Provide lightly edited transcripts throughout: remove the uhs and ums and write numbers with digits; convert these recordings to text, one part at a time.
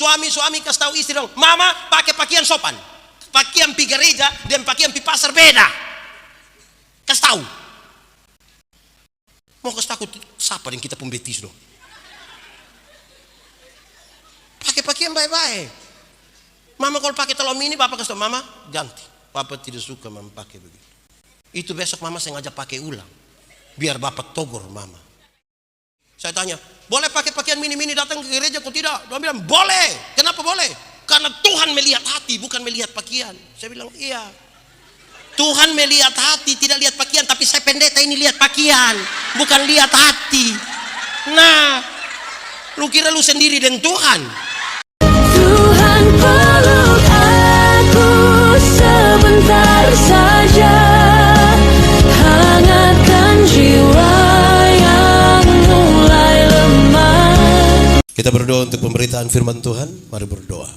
Suami kasih tahu istri dong, mama pakai pakaian sopan. Pakaian pi gereja dan pakaian pi pasar beda. Kasih tahu. Mau kasih takut siapa yang kita pembetis dong. Pakai pakaian baik-baik. Mama kalau pakai telur mini, bapak kasih tahu, mama ganti. Papa tidak suka mama pakai begitu. Itu besok mama sengaja pakai ulang. Biar bapak togor mama. Saya tanya, boleh pakai pakaian mini-mini datang ke gereja kok tidak? Dia bilang, boleh. Kenapa boleh? Karena Tuhan melihat hati, bukan melihat pakaian. Saya bilang, iya. Tuhan melihat hati, tidak lihat pakaian. Tapi saya pendeta ini lihat pakaian, bukan lihat hati. Nah, lu kira lu sendiri dengan Tuhan? Tuhan peluk aku sebentar saja, hangatkan jiwa yang mulai lemah. Kita berdoa untuk pemberitaan firman Tuhan. Mari berdoa.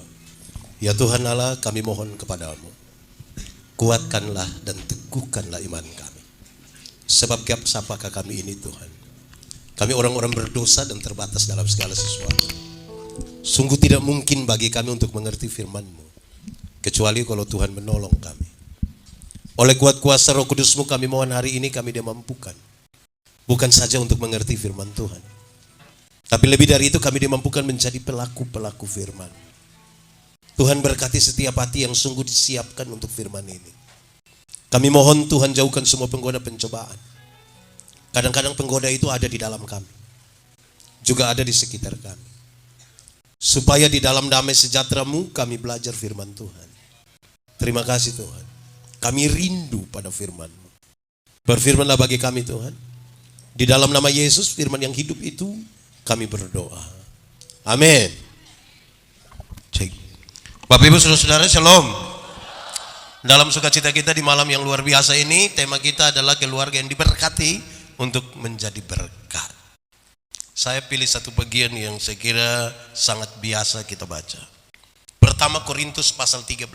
Ya Tuhan Allah, kami mohon kepadamu, kuatkanlah dan teguhkanlah iman kami. Sebab siapakah kami ini Tuhan? Kami orang-orang berdosa dan terbatas dalam segala sesuatu. Sungguh tidak mungkin bagi kami untuk mengerti firman-Mu, kecuali kalau Tuhan menolong kami. Oleh kuat kuasa Roh Kudus-Mu kami mohon hari ini kami dimampukan. Bukan saja untuk mengerti firman Tuhan, tapi lebih dari itu kami dimampukan menjadi pelaku-pelaku firman. Tuhan berkati setiap hati yang sungguh disiapkan untuk firman ini. Kami mohon Tuhan jauhkan semua penggoda pencobaan. Kadang-kadang penggoda itu ada di dalam kami, juga ada di sekitar kami. Supaya di dalam damai sejahtera-Mu kami belajar firman Tuhan. Terima kasih Tuhan. Kami rindu pada firman-Mu. Berfirmanlah bagi kami Tuhan. Di dalam nama Yesus, firman yang hidup itu, kami berdoa. Amin. Cek. Bapak Ibu Saudara-saudara, Shalom. Dalam sukacita kita di malam yang luar biasa ini, tema kita adalah keluarga yang diberkati untuk menjadi berkat. Saya pilih satu bagian yang saya kira sangat biasa kita baca. Pertama Korintus pasal 13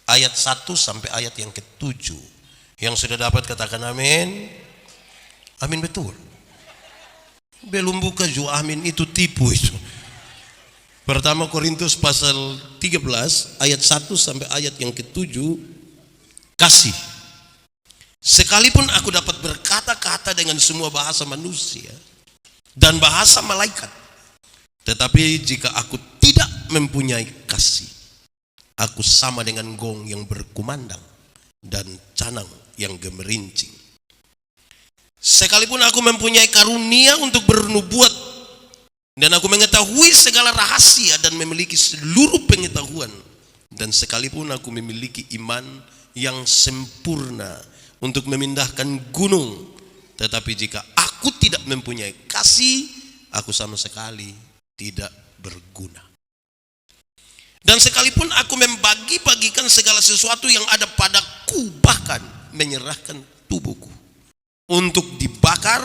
ayat 1 sampai ayat yang ke-7. Yang sudah dapat katakan amin. Amin betul. Belum buka juga amin, itu tipu itu. Pertama Korintus pasal 13 ayat 1 sampai ayat yang ke-7. Kasih. Sekalipun aku dapat berkata-kata dengan semua bahasa manusia dan bahasa malaikat, tetapi jika aku tidak mempunyai kasih, aku sama dengan gong yang berkumandang dan canang yang gemerincing. Sekalipun aku mempunyai karunia untuk bernubuat dan aku mengetahui segala rahasia dan memiliki seluruh pengetahuan, dan sekalipun aku memiliki iman yang sempurna untuk memindahkan gunung, tetapi jika aku tidak mempunyai kasih, aku sama sekali tidak berguna. Dan sekalipun aku membagi-bagikan segala sesuatu yang ada padaku, bahkan menyerahkan tubuhku untuk dibakar,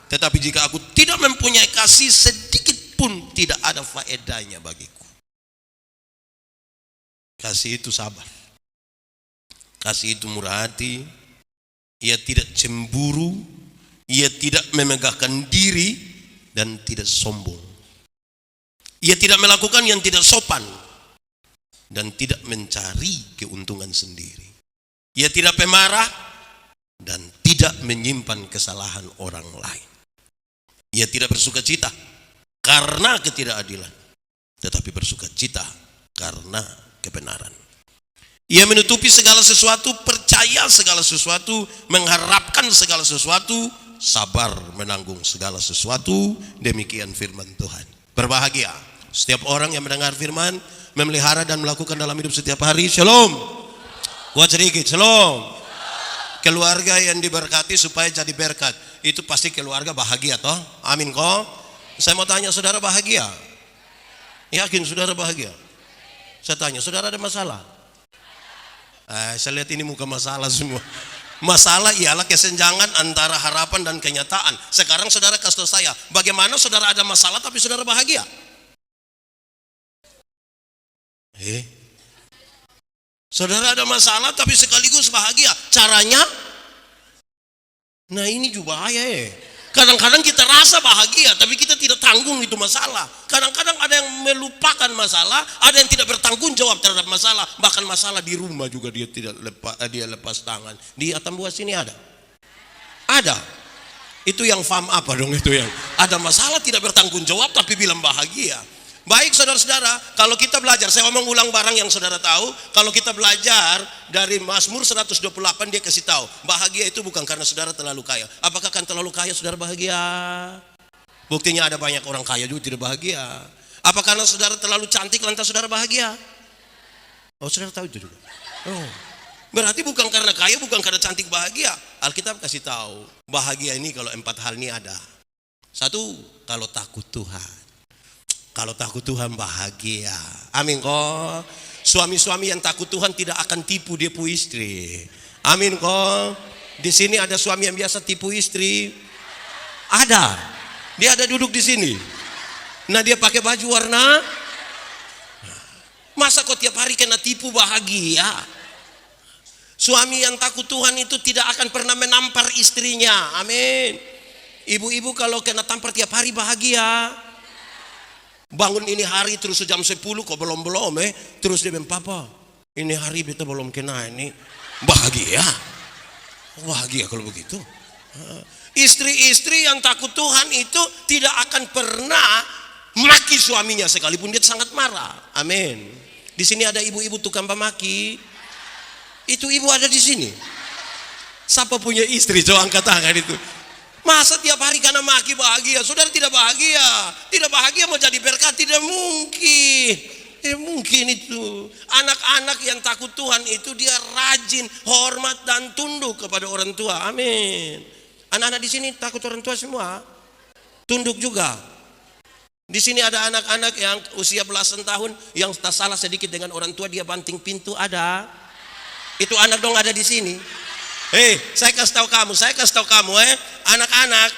tetapi jika aku tidak mempunyai kasih, sedikit pun tidak ada faedahnya bagiku. Kasih itu sabar. Kasih itu murah hati. Ia tidak cemburu. Ia tidak memegahkan diri dan tidak sombong. Ia tidak melakukan yang tidak sopan dan tidak mencari keuntungan sendiri. Ia tidak pemarah dan tidak menyimpan kesalahan orang lain. Ia tidak bersuka cita karena ketidakadilan, tetapi bersuka cita karena kebenaran. Ia menutupi segala sesuatu, percaya segala sesuatu, mengharapkan segala sesuatu, sabar menanggung segala sesuatu. Demikian firman Tuhan. Berbahagia setiap orang yang mendengar firman, memelihara dan melakukan dalam hidup setiap hari. Shalom. Kuat sedikit, shalom. Keluarga yang diberkati supaya jadi berkat, itu pasti keluarga bahagia toh? Amin kok. Saya mau tanya, saudara bahagia? Yakin saudara bahagia? Saya tanya, saudara ada masalah? Saya lihat ini muka masalah semua. Masalah ialah kesenjangan antara harapan dan kenyataan. Sekarang saudara kasih tahu saya, bagaimana saudara ada masalah tapi saudara bahagia? Saudara ada masalah tapi sekaligus bahagia. Caranya? Nah ini juga bahaya. Kadang-kadang kita rasa bahagia, tapi kita tidak tanggung itu masalah. Kadang-kadang ada yang melupakan masalah, ada yang tidak bertanggung jawab terhadap masalah. Bahkan masalah di rumah juga dia tidak lepas tangan. Di Atambua sini ada. Itu yang faham apa dong itu yang ada masalah tidak bertanggung jawab tapi bilang bahagia. Baik saudara-saudara, kalau kita belajar, saya ngomong ulang barang yang saudara tahu, kalau kita belajar dari Mazmur 128 dia kasih tahu, bahagia itu bukan karena saudara terlalu kaya. Apakah kan terlalu kaya saudara bahagia? Buktinya ada banyak orang kaya juga tidak bahagia. Apa karena saudara terlalu cantik lantas saudara bahagia? Oh, saudara tahu itu juga. Oh. Berarti bukan karena kaya, bukan karena cantik bahagia. Alkitab kasih tahu, bahagia ini kalau 4 hal ini ada. 1, kalau takut Tuhan. Kalau takut Tuhan bahagia. Amin kok. Suami-suami yang takut Tuhan tidak akan tipu dia pu istri. Amin kok. Di sini ada suami yang biasa tipu istri. Ada. Dia ada duduk di sini. Nah, dia pakai baju warna. Masa kok tiap hari kena tipu bahagia? Suami yang takut Tuhan itu tidak akan pernah menampar istrinya. Amin. Ibu-ibu kalau kena tampar tiap hari bahagia. Bangun ini hari terus jam 10 kok belum terus dia bilang, papa ini hari beta belum kena ini. Bahagia kalau begitu. Istri-istri yang takut Tuhan itu tidak akan pernah maki suaminya sekalipun dia sangat marah. Amin. Di sini ada ibu-ibu tukang pemaki. Itu ibu ada di sini. Siapa punya istri coba angkat tangan itu. Masa tiap hari karena maki bahagia? Saudara tidak bahagia. Tidak bahagia mau jadi berkat, tidak mungkin. Mungkin itu. Anak-anak yang takut Tuhan itu dia rajin, hormat dan tunduk kepada orang tua. Amin. Anak-anak di sini takut orang tua semua. Tunduk juga. Di sini ada anak-anak yang usia belasan tahun yang tak salah sedikit dengan orang tua dia banting pintu ada. Itu anak dong ada di sini. Saya kasih tahu kamu, anak-anak,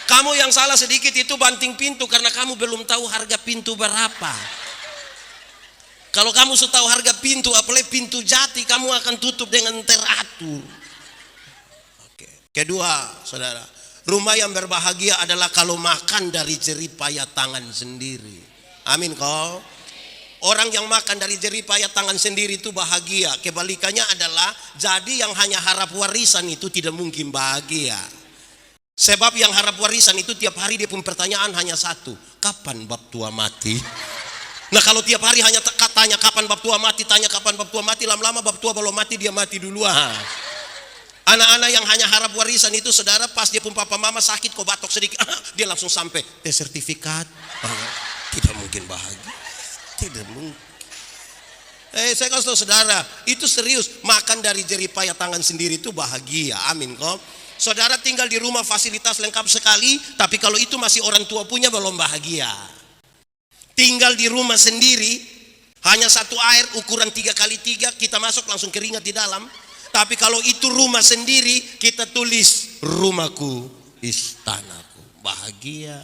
kamu yang salah sedikit itu banting pintu karena kamu belum tahu harga pintu berapa. Kalau kamu sudah tahu harga pintu, apalagi pintu jati, kamu akan tutup dengan teratur. Oke. Kedua, saudara, rumah yang berbahagia adalah kalau makan dari jerih payah tangan sendiri. Amin kau. Orang yang makan dari jerih payah tangan sendiri itu bahagia. Kebalikannya adalah jadi yang hanya harap warisan itu tidak mungkin bahagia. Sebab yang harap warisan itu tiap hari dia pun pertanyaan hanya satu, kapan bab tua mati? Nah kalau tiap hari hanya tanya kapan bab tua mati, tanya kapan bab tua mati, lama-lama bab tua belum mati dia mati duluan. Anak-anak yang hanya harap warisan itu saudara pas dia pun papa mama sakit kok batok sedikit, dia langsung sampai tes sertifikat. Tidak mungkin bahagia. Tidak mungkin. Saya kasih tahu saudara, itu serius. Makan dari jerih payah tangan sendiri itu bahagia. Amin kok. Saudara tinggal di rumah fasilitas lengkap sekali, tapi kalau itu masih orang tua punya belum bahagia. Tinggal di rumah sendiri, hanya satu air ukuran 3x3, kita masuk langsung keringat di dalam. Tapi kalau itu rumah sendiri, kita tulis rumahku, istanaku, bahagia.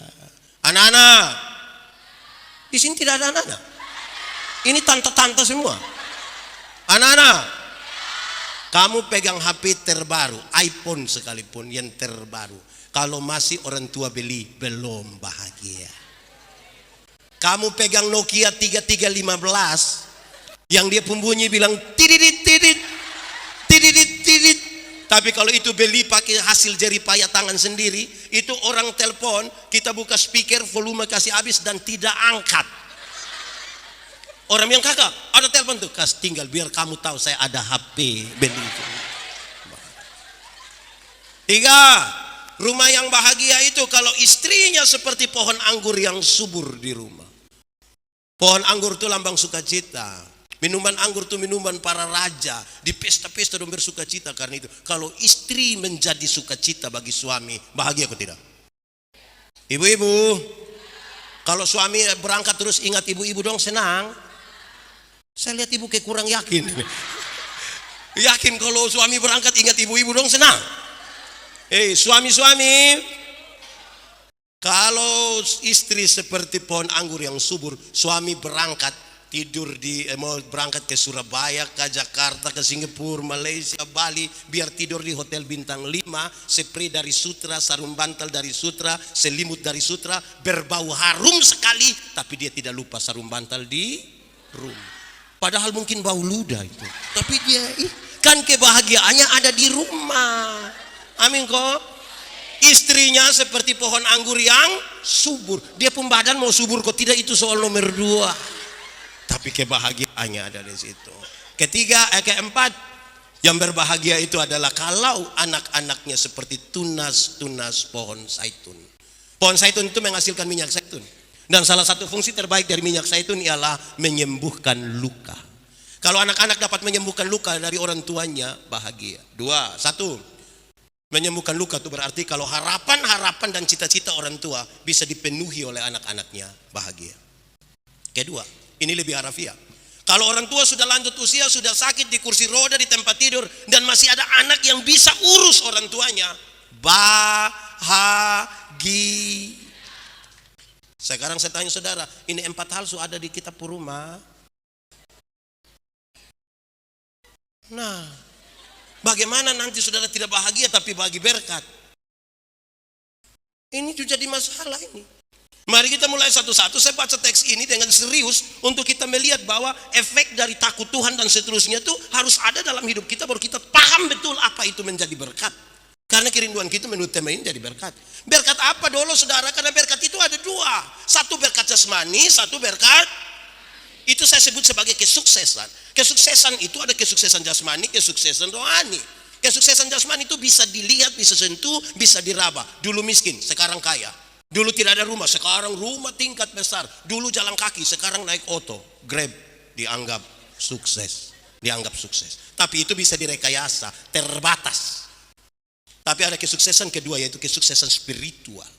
Anak-anak, di sini tidak ada anak-anak. Ini tante-tante semua. Anak-anak, kamu pegang HP terbaru, iPhone sekalipun yang terbaru. Kalau masih orang tua beli, belum bahagia. Kamu pegang Nokia 3315, yang dia pembunyi bilang tidit tidit, tidit tidit. Tapi kalau itu beli pakai hasil jerih payah tangan sendiri, itu orang telepon, kita buka speaker, volume kasih habis dan tidak angkat. Orang yang kakak ada telepon tuh, kas tinggal biar kamu tahu saya ada HP beli itu. 3, rumah yang bahagia itu kalau istrinya seperti pohon anggur yang subur di rumah. Pohon anggur itu lambang sukacita. Minuman anggur itu minuman para raja. Di pesta-pesta dong bersukacita karena itu. Kalau istri menjadi sukacita bagi suami, bahagia atau tidak? Ibu-ibu, kalau suami berangkat terus ingat ibu-ibu dong senang. Saya lihat ibu kayak kurang yakin. Yakin kalau suami berangkat ingat ibu-ibu dong senang. Suami-suami, kalau istri seperti pohon anggur yang subur, suami berangkat tidur mau berangkat ke Surabaya, ke Jakarta, ke Singapura, Malaysia, Bali, biar tidur di hotel bintang 5, spray dari Sutra, sarung bantal dari Sutra, selimut dari Sutra, berbau harum sekali, tapi dia tidak lupa sarung bantal di rumah. Padahal mungkin bau ludah itu, tapi dia kan kebahagiaannya ada di rumah. Amin kok. Istrinya seperti pohon anggur yang subur. Dia pun badan mau subur kok tidak, itu soal nomor 2. Tapi kebahagiaannya ada di situ. Keempat, yang berbahagia itu adalah kalau anak-anaknya seperti tunas-tunas pohon zaitun. Pohon zaitun itu menghasilkan minyak zaitun. Dan salah satu fungsi terbaik dari minyak zaitun ialah menyembuhkan luka. Kalau anak-anak dapat menyembuhkan luka dari orang tuanya, bahagia. 1, menyembuhkan luka itu berarti kalau harapan-harapan dan cita-cita orang tua bisa dipenuhi oleh anak-anaknya, bahagia. Kedua, ini lebih harafiah. Kalau orang tua sudah lanjut usia, sudah sakit di kursi roda, di tempat tidur, dan masih ada anak yang bisa urus orang tuanya, bahagia. Sekarang saya tanya saudara, ini 4 hal sudah ada di kitab Puruma. Nah, bagaimana nanti saudara tidak bahagia tapi bagi berkat? Ini juga jadi masalah ini. Mari kita mulai satu-satu. Saya baca teks ini dengan serius untuk kita melihat bahwa efek dari takut Tuhan dan seterusnya itu harus ada dalam hidup kita, baru kita paham betul apa itu menjadi berkat. Karena kerinduan kita menurut tema ini jadi berkat. Berkat apa dulu saudara? Karena berkat itu ada 2. Satu berkat jasmani, satu berkat itu saya sebut sebagai kesuksesan. Kesuksesan itu ada kesuksesan jasmani, kesuksesan rohani. Kesuksesan jasmani itu bisa dilihat, bisa sentuh, bisa diraba. Dulu miskin, sekarang kaya. Dulu tidak ada rumah, sekarang rumah tingkat besar. Dulu jalan kaki, sekarang naik oto, Grab, dianggap sukses. Tapi itu bisa direkayasa, terbatas. Tapi ada kesuksesan kedua, yaitu kesuksesan spiritual.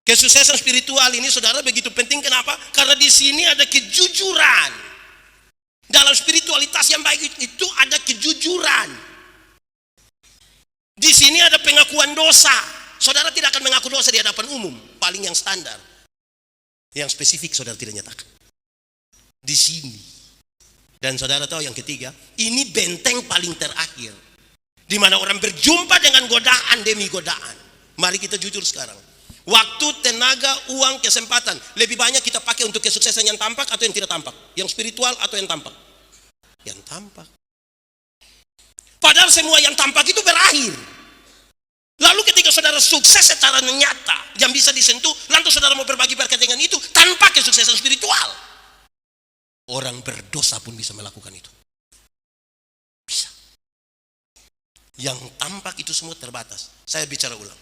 Kesuksesan spiritual ini saudara begitu penting. Kenapa? Karena di sini ada kejujuran. Dalam spiritualitas yang baik itu ada kejujuran. Di sini ada pengakuan dosa. Saudara tidak akan mengaku dosa di hadapan umum, paling yang standar. Yang spesifik saudara tidak nyatakan. Di sini. Dan saudara tahu yang ketiga, ini benteng paling terakhir. Di mana orang berjumpa dengan godaan demi godaan. Mari kita jujur sekarang. Waktu, tenaga, uang, kesempatan, lebih banyak kita pakai untuk kesuksesan yang tampak atau yang tidak tampak? Yang spiritual atau yang tampak? Yang tampak. Padahal semua yang tampak itu berakhir. Lalu ketika saudara sukses secara nyata yang bisa disentuh, lantas saudara mau berbagi berkat dengan itu tanpa kesuksesan spiritual. Orang berdosa pun bisa melakukan itu. Bisa. Yang tampak itu semua terbatas. Saya bicara ulang.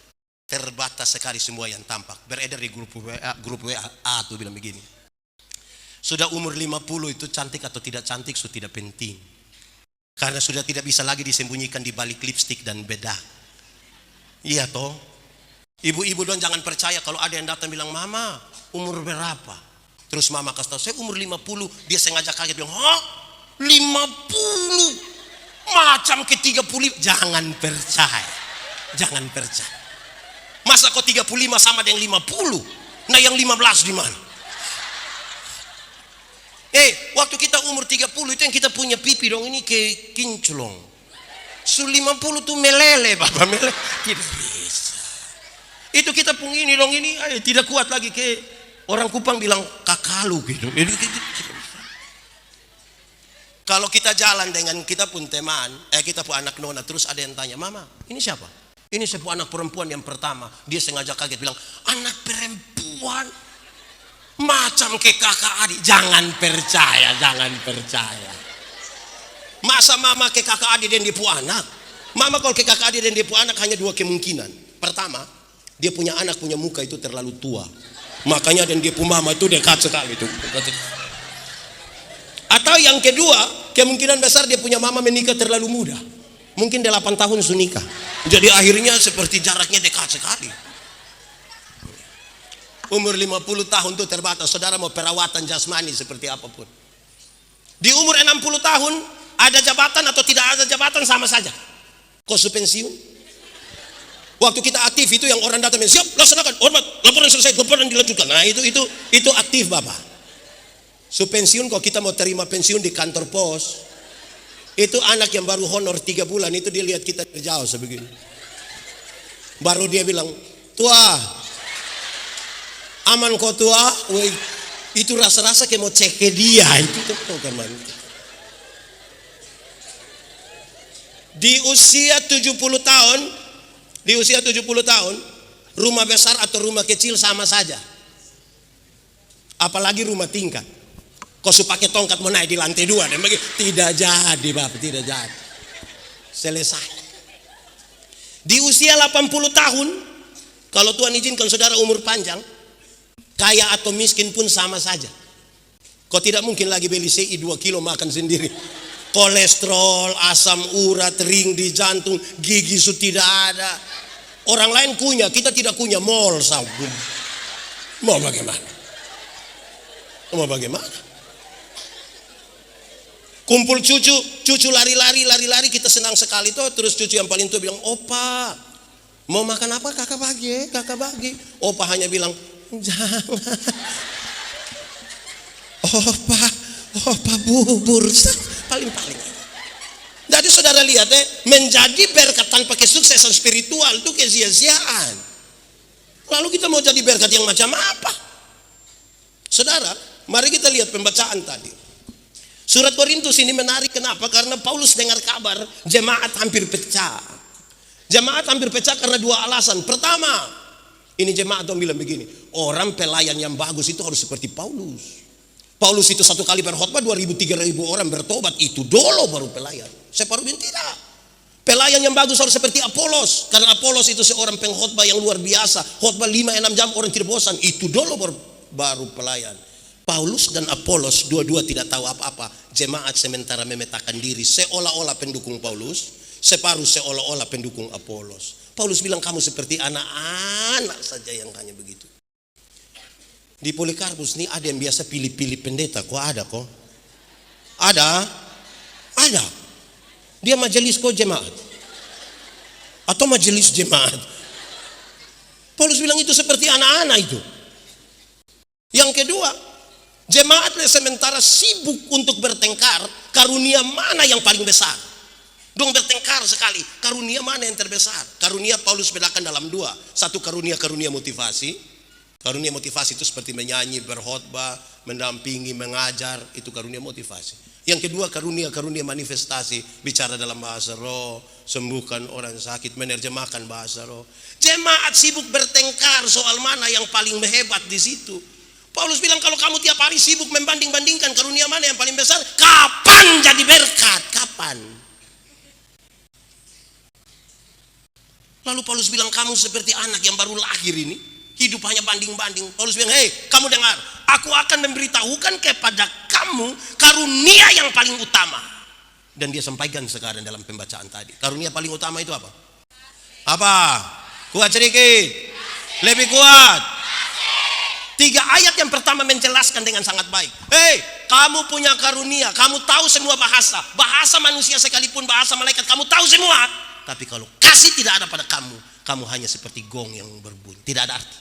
Terbatas sekali semua yang tampak. Beredar di grup WA tuh bilang begini. Sudah umur 50 itu cantik atau tidak cantik sudah tidak penting. Karena sudah tidak bisa lagi disembunyikan di balik lipstik dan bedak. Iya toh. Ibu-ibu dong jangan percaya kalau ada yang datang bilang, "Mama, umur berapa?" Terus mama kasih tahu, "Saya umur 50." Dia sengaja kaget bilang, "Hah? 50? Macam ke 35." Jangan percaya. Jangan percaya. Masa kok 35 sama dengan 50? Nah yang 15 di mana? Waktu kita umur 30 itu yang kita punya pipi dong ini ke kinclong. 50 tuh melele, Bapak, melele. Tidak bisa. Itu kita pun ini dong ini tidak kuat lagi, ke orang Kupang bilang kakalu gitu. Kalau kita jalan dengan kita pun teman, kita pun anak nona, terus ada yang tanya, "Mama, ini siapa?" "Ini sebuah anak perempuan yang pertama." Dia sengaja kaget bilang, "Anak perempuan macam ke kakak adik." Jangan percaya, jangan percaya. Masa mama ke kakak adik dan dia punya anak? Mama kalau ke kakak adik dan dia punya anak hanya 2 kemungkinan. Pertama, dia punya anak punya muka itu terlalu tua, makanya dan dia punya mama itu dekat sekali itu. Atau yang kedua, kemungkinan besar dia punya mama menikah terlalu muda. Mungkin 8 tahun sudah nikah. Jadi akhirnya seperti jaraknya dekat sekali. Umur 50 tahun itu terbatas. Saudara mau perawatan jasmani seperti apapun. Di umur 60 tahun ada jabatan atau tidak ada jabatan sama saja. Kok pensiun? Waktu kita aktif itu yang orang datang, "Siap, laksanakan, hormat, laporan selesai, laporan dilanjutkan." Nah itu aktif Bapak. So pensiun, kalau kita mau terima pensiun di kantor pos, itu anak yang baru honor 3 bulan itu dia lihat kita dari jauh sebegini. Baru dia bilang, tua, aman kok tua? Wih, itu rasa-rasa kayak mau cek ke dia itu tuh teman. Di usia 70 tahun, rumah besar atau rumah kecil sama saja. Apalagi rumah tingkat. Kau su pakai tongkat mau naik di lantai 2 dan bagi tidak jadi, Bapak, tidak jadi. Selesai. Di usia 80 tahun, kalau Tuhan izinkan saudara umur panjang, kaya atau miskin pun sama saja. Kau tidak mungkin lagi beli CI 2 kilo makan sendiri. Kolesterol, asam urat, ring di jantung, gigi su tidak ada. Orang lain punya, kita tidak punya. Mall sabun. Mau bagaimana? Kumpul cucu lari-lari, kita senang sekali tuh. Terus cucu yang paling tua bilang, opa, mau makan apa kakak bagi. Opa hanya bilang, jangan. Opa bubur, paling. Jadi saudara lihat menjadi berkat tanpa kesuksesan spiritual itu kesia-siaan. Lalu kita mau jadi berkat yang macam apa? Saudara, mari kita lihat pembacaan tadi. Surat Korintus ini menarik, kenapa? Karena Paulus dengar kabar jemaat hampir pecah. Jemaat hampir pecah karena 2 alasan. Pertama, ini jemaat dong bilang begini, orang pelayan yang bagus itu harus seperti Paulus. Paulus itu 1 kali berkhotbah 2.000-3.000 orang bertobat, itu dulu baru pelayan. Separuh bilang tidak. Pelayan yang bagus harus seperti Apolos, karena Apolos itu seorang pengkhotbah yang luar biasa. Khotbah 5-6 jam orang tidak bosan, itu dulu baru pelayan. Paulus dan Apolos dua-dua tidak tahu apa-apa. Jemaat sementara memetakan diri seolah-olah pendukung Paulus, separuh seolah-olah pendukung Apolos. Paulus bilang kamu seperti anak-anak saja yang hanya begitu. Di Polikarpus ini ada yang biasa pilih-pilih pendeta. Kok ada kok? Ada. Dia majelis kok jemaat atau majelis jemaat. Paulus bilang itu seperti anak-anak itu. Yang kedua, jemaat sementara sibuk untuk bertengkar karunia mana yang paling besar. Dong bertengkar sekali, karunia mana yang terbesar. Karunia Paulus bedakan dalam 2. Satu karunia motivasi. Karunia motivasi itu seperti menyanyi, berkhotbah, mendampingi, mengajar, itu karunia motivasi. Yang kedua karunia manifestasi, bicara dalam bahasa roh, sembuhkan orang sakit, menerjemahkan bahasa roh. Jemaat sibuk bertengkar soal mana yang paling hebat di situ. Paulus bilang kalau kamu tiap hari sibuk membanding-bandingkan karunia mana yang paling besar, kapan jadi berkat? Kapan? Lalu Paulus bilang kamu seperti anak yang baru lahir ini, hidup hanya banding-banding. Paulus bilang, hei kamu dengar, aku akan memberitahukan kepada kamu karunia yang paling utama. Dan dia sampaikan sekarang dalam pembacaan tadi. Karunia paling utama itu apa? Apa? Kuat sedikit. Lebih kuat. 3 ayat yang pertama menjelaskan dengan sangat baik. Hei, kamu punya karunia, kamu tahu semua bahasa manusia sekalipun bahasa malaikat, kamu tahu semua. Tapi kalau kasih tidak ada pada kamu, kamu hanya seperti gong yang berbunyi, tidak ada arti.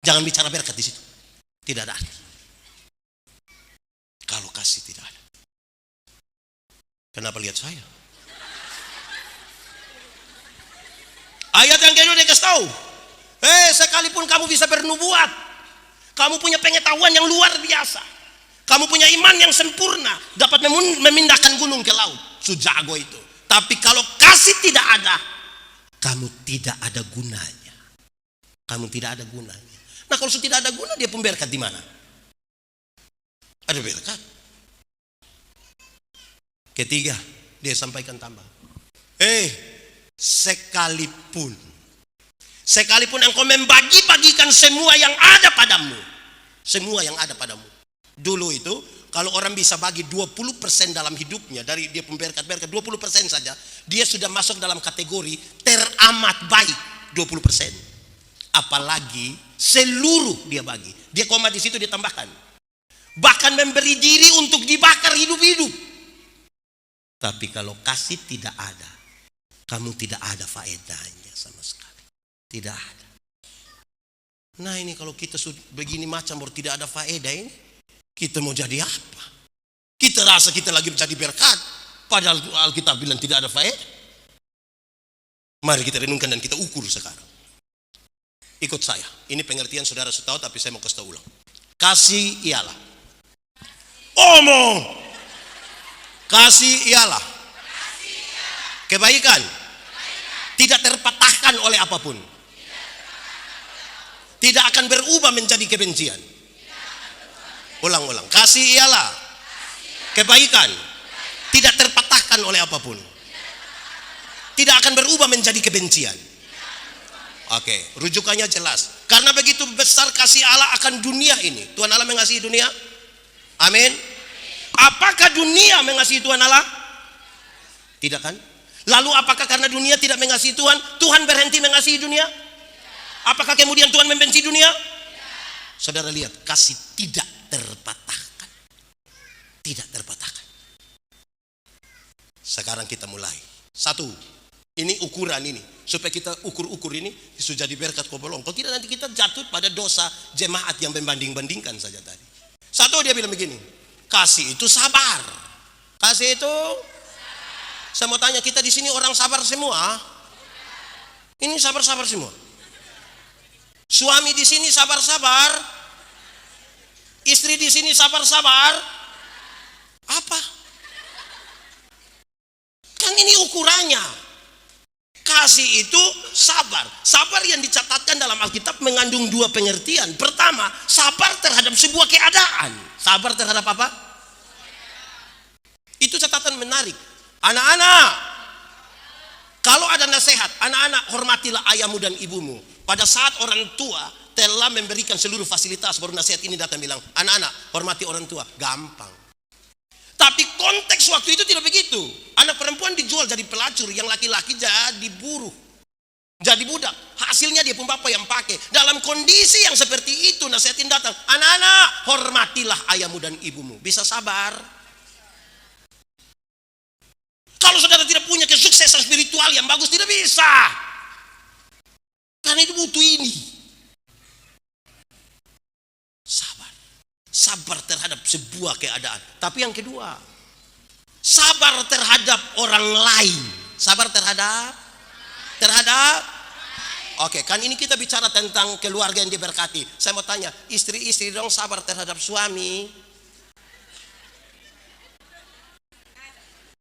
Jangan bicara berkat di situ, tidak ada arti. Kalau kasih tidak ada. Kenapa lihat saya? Ayat yang kedua dia kasih tahu, sekalipun kamu bisa bernubuat, kamu punya pengetahuan yang luar biasa, kamu punya iman yang sempurna, dapat memindahkan gunung ke laut, sujago itu. Tapi kalau kasih tidak ada, kamu tidak ada gunanya. Kamu tidak ada gunanya. Nah kalau tidak ada guna, dia pemberkat di mana? Ada berkat. Ketiga, dia sampaikan tambah. Sekalipun engkau membagi-bagikan semua yang ada padamu. Semua yang ada padamu. Dulu itu, kalau orang bisa bagi 20% dalam hidupnya, dari dia pemberkat-berkat 20% saja, dia sudah masuk dalam kategori teramat baik 20%. Apalagi seluruh dia bagi. Dia koma di situ, dia tambahkan. Bahkan memberi diri untuk dibakar hidup-hidup. Tapi kalau kasih tidak ada, kamu tidak ada faedahnya sama sekali. Tidak ada. Nah ini kalau kita begini macam baru tidak ada faedah ini. Kita mau jadi apa? Kita rasa kita lagi menjadi berkat, padahal Alkitab bilang tidak ada faedah. Mari kita renungkan dan kita ukur sekarang. Ikut saya. Ini pengertian saudara sudah tahu, tapi saya mau kasih tahu ulang. Kasih ialah. Omong. Kasih ialah kebaikan. Tidak terpatahkan oleh apapun. Tidak akan berubah menjadi kebencian. Ulang-ulang. Kasih ialah kebaikan. Tidak terpatahkan oleh apapun. Tidak akan berubah menjadi kebencian. Oke, rujukannya jelas. Karena begitu besar kasih Allah akan dunia ini. Tuhan Allah mengasihi dunia. Amin. Apakah dunia mengasihi Tuhan Allah? Tidak kan? Lalu apakah karena dunia tidak mengasihi Tuhan, Tuhan berhenti mengasihi dunia? Apakah kemudian Tuhan membenci dunia? Saudara lihat, kasih tidak terpatahkan. Tidak terpatahkan. Sekarang kita mulai. Satu, ini ukuran ini. Supaya kita ukur-ukur ini sudah jadi berkat kobolong. Kalau tidak nanti kita jatuh pada dosa jemaat yang membanding-bandingkan saja tadi. Satu, dia bilang begini, kasih itu sabar. Kasih itu, saya mau tanya, kita di sini orang sabar semua? Ini sabar-sabar semua. Suami di sini sabar-sabar. Istri di sini sabar-sabar. Apa? Kan ini ukurannya. Kasih itu sabar. Sabar yang dicatatkan dalam Alkitab mengandung dua pengertian. Pertama, sabar terhadap sebuah keadaan. Sabar terhadap apa? Itu catatan menarik. Anak-anak, kalau ada nasihat, anak-anak hormatilah ayahmu dan ibumu. Pada saat orang tua telah memberikan seluruh fasilitas, baru nasihat ini datang bilang, anak-anak hormati orang tua. Gampang. Tapi konteks waktu itu tidak begitu. Anak perempuan dijual jadi pelacur, yang laki-laki jadi buruh, jadi budak. Hasilnya dia pun bapak yang pakai. Dalam kondisi yang seperti itu nasihatin datang, anak-anak hormatilah ayahmu dan ibumu. Bisa sabar. Kalau saudara tidak punya kesuksesan spiritual yang bagus, tidak bisa. Karena itu butuh ini. Sabar. Sabar terhadap sebuah keadaan. Tapi yang kedua, sabar terhadap orang lain. Sabar terhadap Oke, kan ini kita bicara tentang keluarga yang diberkati. Saya mau tanya, istri-istri dong sabar terhadap suami.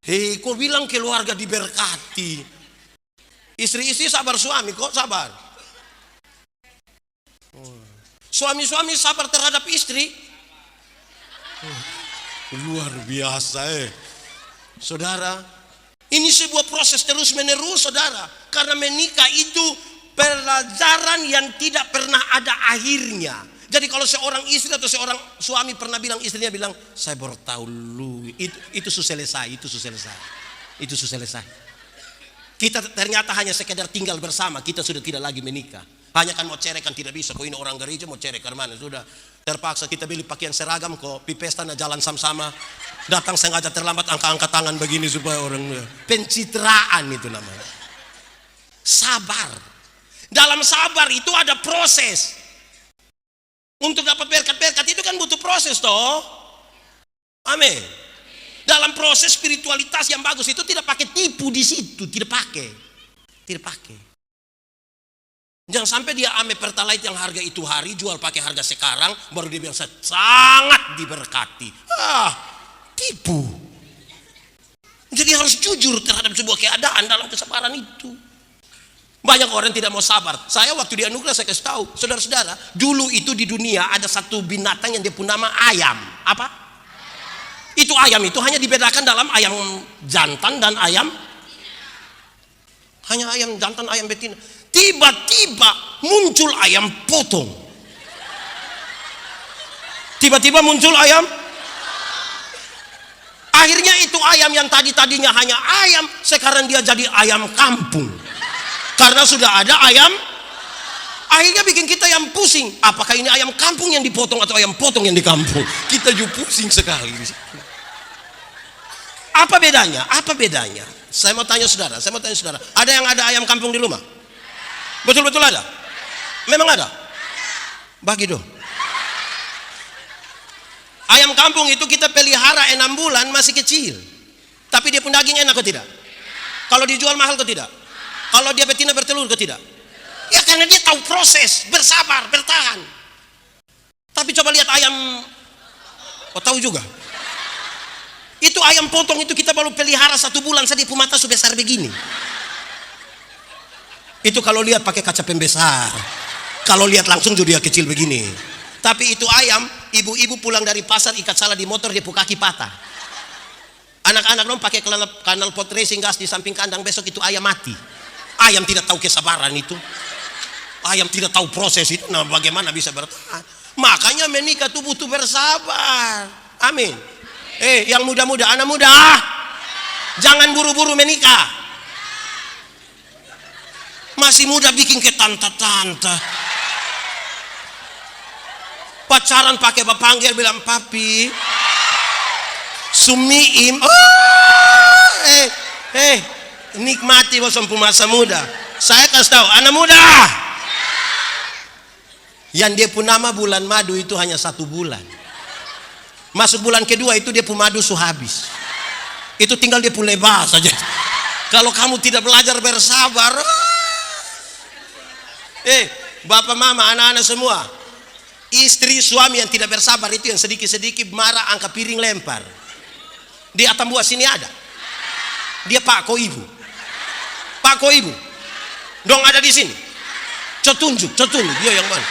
Hei, kok bilang keluarga diberkati? Istri-istri sabar suami, kok sabar? Suami-suami sabar terhadap istri. Luar biasa saudara. Ini sebuah proses terus menerus saudara. Karena menikah itu pelajaran yang tidak pernah ada akhirnya. Jadi kalau seorang istri atau seorang suami pernah bilang, istrinya bilang, saya baru tahu lu, itu susah selesai. Kita ternyata hanya sekedar tinggal bersama, kita sudah tidak lagi menikah. Hanya kan mau cerai kan tidak bisa. Kok ini orang gereja mau cerai ke mana? Sudah terpaksa kita beli pakaian seragam kok. Pi pesta na jalan sama-sama. Datang sengaja terlambat angkat-angkat tangan begini supaya orang. Pencitraan itu namanya. Sabar. Dalam sabar itu ada proses. Untuk dapat berkat-berkat itu kan butuh proses toh. Amin. Dalam proses spiritualitas yang bagus itu tidak pakai tipu di situ, tidak pakai. Jangan sampai dia ame pertalite yang harga itu hari jual pakai harga sekarang, baru dia bilang saya sangat diberkati. Tipu. Jadi harus jujur terhadap sebuah keadaan dalam kesabaran itu. Banyak orang tidak mau sabar. Saya waktu di anugerah saya kasih tahu, saudara-saudara, dulu itu di dunia ada satu binatang yang dia pun nama ayam. Apa? Itu ayam itu hanya dibedakan dalam ayam jantan dan ayam. Hanya ayam jantan, ayam betina. Tiba-tiba muncul ayam potong. Tiba-tiba muncul ayam. Akhirnya itu ayam yang tadinya hanya ayam, sekarang dia jadi ayam kampung. Karena sudah ada ayam. Akhirnya bikin kita yang pusing. Apakah ini ayam kampung yang dipotong atau ayam potong yang di kampung? Kita juga pusing sekali. Apa bedanya? Saya mau tanya saudara. Ada yang ada ayam kampung di rumah? Betul-betul ada? Memang ada? Bagi dong. Ayam kampung itu kita pelihara 6 bulan masih kecil. Tapi dia pun daging enak kok tidak? Kalau dijual mahal kok tidak? Kalau dia betina bertelur kok tidak? Ya karena dia tahu proses, bersabar, bertahan. Tapi coba lihat ayam, tahu juga. Itu ayam potong itu kita baru pelihara 1 bulan saja mata sebesar begini. Itu kalau lihat pakai kaca pembesar. Kalau lihat langsung juga dia kecil begini. Tapi itu ayam, ibu-ibu pulang dari pasar ikat salah di motor dia kaki patah. Anak-anak dong pakai kanal pot racing gas di samping kandang, besok itu ayam mati. Ayam tidak tahu kesabaran itu. Ayam tidak tahu proses itu. Nah, bagaimana bisa bertahan? Makanya menikah itu butuh bersabar. Amin. Yang muda-muda, anak muda, jangan buru-buru menikah. Masih muda bikin ke tante-tante. Pacaran pakai panggil bilang papi, sumiim. Nikmati bosompu masa muda. Saya kasih tahu, anak muda. Yang dia pun nama bulan madu itu hanya 1 bulan. Masuk bulan kedua itu dia pun madu habis. Itu tinggal dia pun lebar saja. Kalau kamu tidak belajar bersabar, bapak mama, anak-anak semua, istri suami yang tidak bersabar itu yang sedikit-sedikit marah angkat piring lempar. Di Atambua sini ada. Dia Pak Ko Ibu. Pak Ko Ibu. Dong ada di sini. Tunjuk dia yang mana?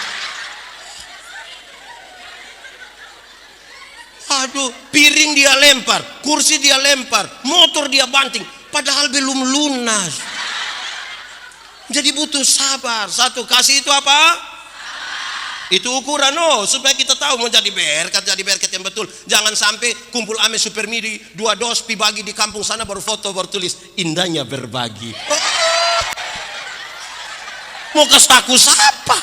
Aduh, piring dia lempar, kursi dia lempar, motor dia banting, padahal belum lunas. Jadi butuh sabar. Satu, kasih itu apa? Itu ukuran supaya kita tahu mau jadi berkat yang betul. Jangan sampai kumpul ame super midi 2 dos pi bagi di kampung sana baru foto baru tulis indahnya berbagi. Mau kasih aku siapa?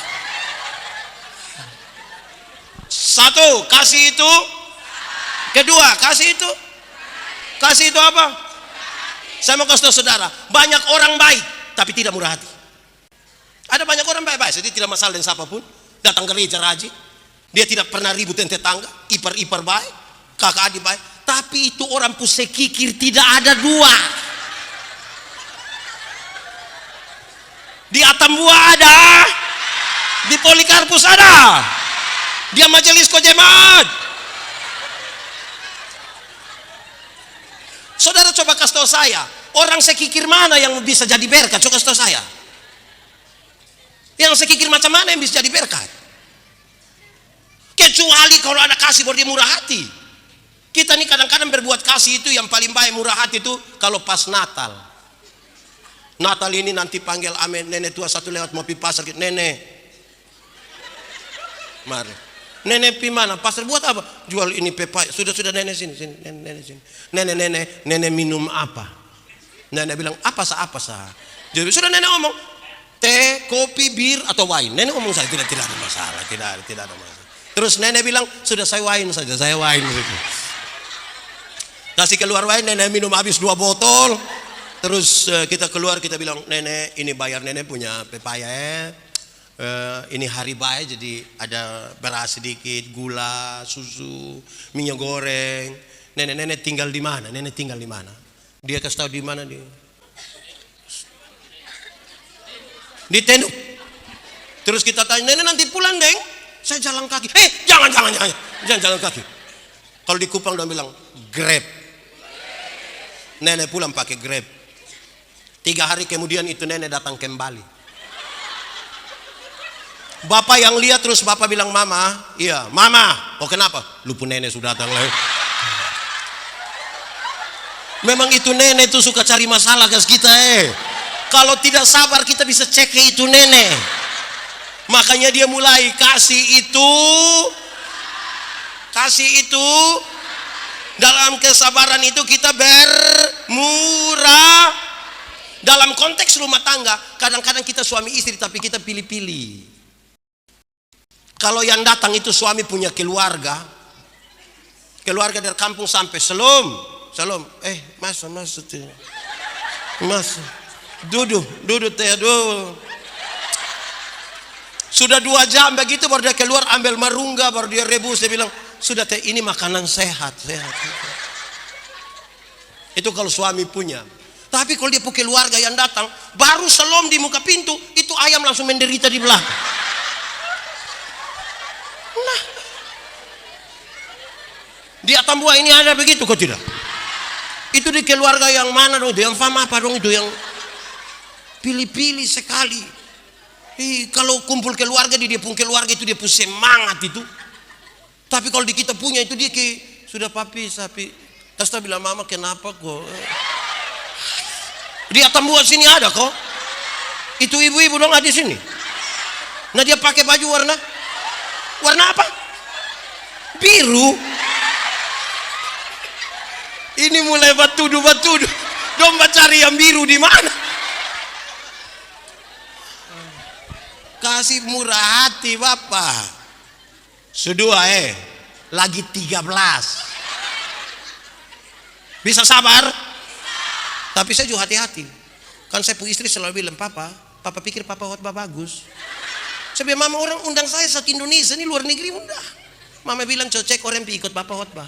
Satu, kasih itu. Kedua, kasih itu. Kasih itu apa? Saya mau kasih tahu saudara, banyak orang baik tapi tidak murah hati. Ada banyak orang baik-baik, jadi tidak masalah dengan siapapun. Datang ke gereja rajin, dia tidak pernah ribut dengan tetangga, ipar-ipar baik, kakak adik baik. Tapi itu orang pusekikir tidak ada 2. Di Atambua ada, di Polikarpus ada, dia majelis kojemaat. Saudara coba kasih tahu saya, orang sekikir mana yang bisa jadi berkat? Coba kasih tahu saya. Yang sekikir macam mana yang bisa jadi berkat? Kecuali kalau ada kasih baru dia murah hati. Kita nih kadang-kadang berbuat kasih itu yang paling baik murah hati itu kalau pas Natal. Natal ini nanti panggil amin nenek tua satu lewat mau pi pasar, nenek. Mari. Nenek pi mana? Pasar buat apa? Jual ini pepaya. Sudah nenek sini, nenek sini. Nenek minum apa? Nenek bilang apa sah? Jadi sudah nenek ngomong teh, kopi, bir atau wine. Nenek ngomong saya tidak ada masalah, tidak ada masalah. Terus nenek bilang sudah saya wine saja, saya wine gitu. Kasih keluar wine, nenek minum habis 2 botol. Terus kita keluar kita bilang nenek ini bayar nenek punya pepaya. Ini hari baik jadi ada beras sedikit, gula, susu, minyak goreng. Nenek tinggal di mana? Nenek tinggal di mana? Dia kasih tahu di mana dia. Di Tenuk. Terus kita tanya, nenek nanti pulang deng? Saya jalan kaki. Jangan jalan kaki. Kalau di Kupang dia bilang Grab. Nenek pulang pakai Grab. 3 hari kemudian itu nenek datang kembali. Bapak yang lihat terus bapak bilang mama, iya mama. Oh kenapa? Lupa nenek sudah datang lagi. Memang itu nenek itu suka cari masalah ke kita Kalau tidak sabar kita bisa cek itu nenek. Makanya dia mulai kasih itu dalam kesabaran itu kita bermurah. Dalam konteks rumah tangga kadang-kadang kita suami istri tapi kita pilih-pilih. Kalau yang datang itu suami punya keluarga dari kampung sampai Selom, mas, duduk teh, sudah 2 jam begitu baru dia keluar ambil marungga baru dia rebus, dia bilang sudah teh ini makanan sehat. Itu kalau suami punya. Tapi kalau dia punya keluarga yang datang, baru selom di muka pintu, itu ayam langsung menderita di belakang. Nah, di Atambua ini ada begitu kok tidak? Itu di keluarga yang mana dong? Itu yang fama apa dong? Itu yang pilih-pilih sekali. Kalau kumpul keluarga, dia punya keluarga itu dia punya semangat itu. Tapi kalau di kita punya itu dia sudah papi, Kasta bilang mama kenapa kok? Di Atambua sini ada kok. Itu ibu-ibu dong ada di sini. Nah dia pakai baju warna apa? Biru. Ini mulai batudu. Domba cari yang biru di mana? Kasih murah hati Bapak. Sedua lagi 13. Bisa sabar? Tapi saya juga hati-hati. Kan saya punya istri selalu bilang, Papa pikir Papa khotbah bagus. Saya bilang, Mama orang undang saya satu Indonesia, ini luar negeri undang. Mama bilang, cek orang ikut Papa khotbah.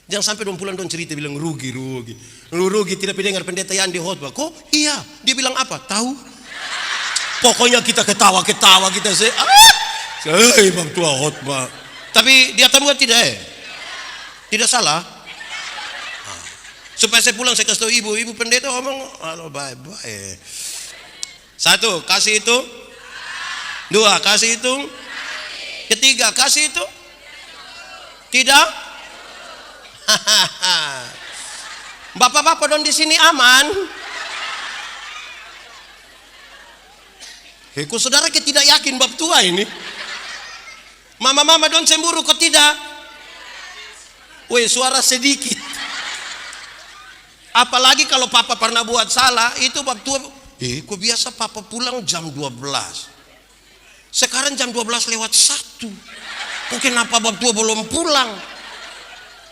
Jangan sampai dong pulang dong cerita bilang rugi. Lu rugi tidak dengar pendeta yang di khotbah. Kok? Iya. Dia bilang apa? Tahu? Pokoknya kita ketawa kita bang tua khotbah. Tapi dia tahu tidak tidak salah. Supaya saya pulang saya kasih tahu ibu pendeta ngomong, halo bye. Satu, kasih itu. Dua, kasih itu. Ketiga, kasih itu. Tidak. Bapak-bapak dong di sini aman. Kok saudara tidak yakin bab tua ini? Mama-mama dong cemburu kok tidak? Woi suara sedikit. Apalagi kalau papa pernah buat salah, itu bab tua. Kok biasa papa pulang jam 12. Sekarang jam 12 lewat 1. Kok kenapa bab tua belum pulang?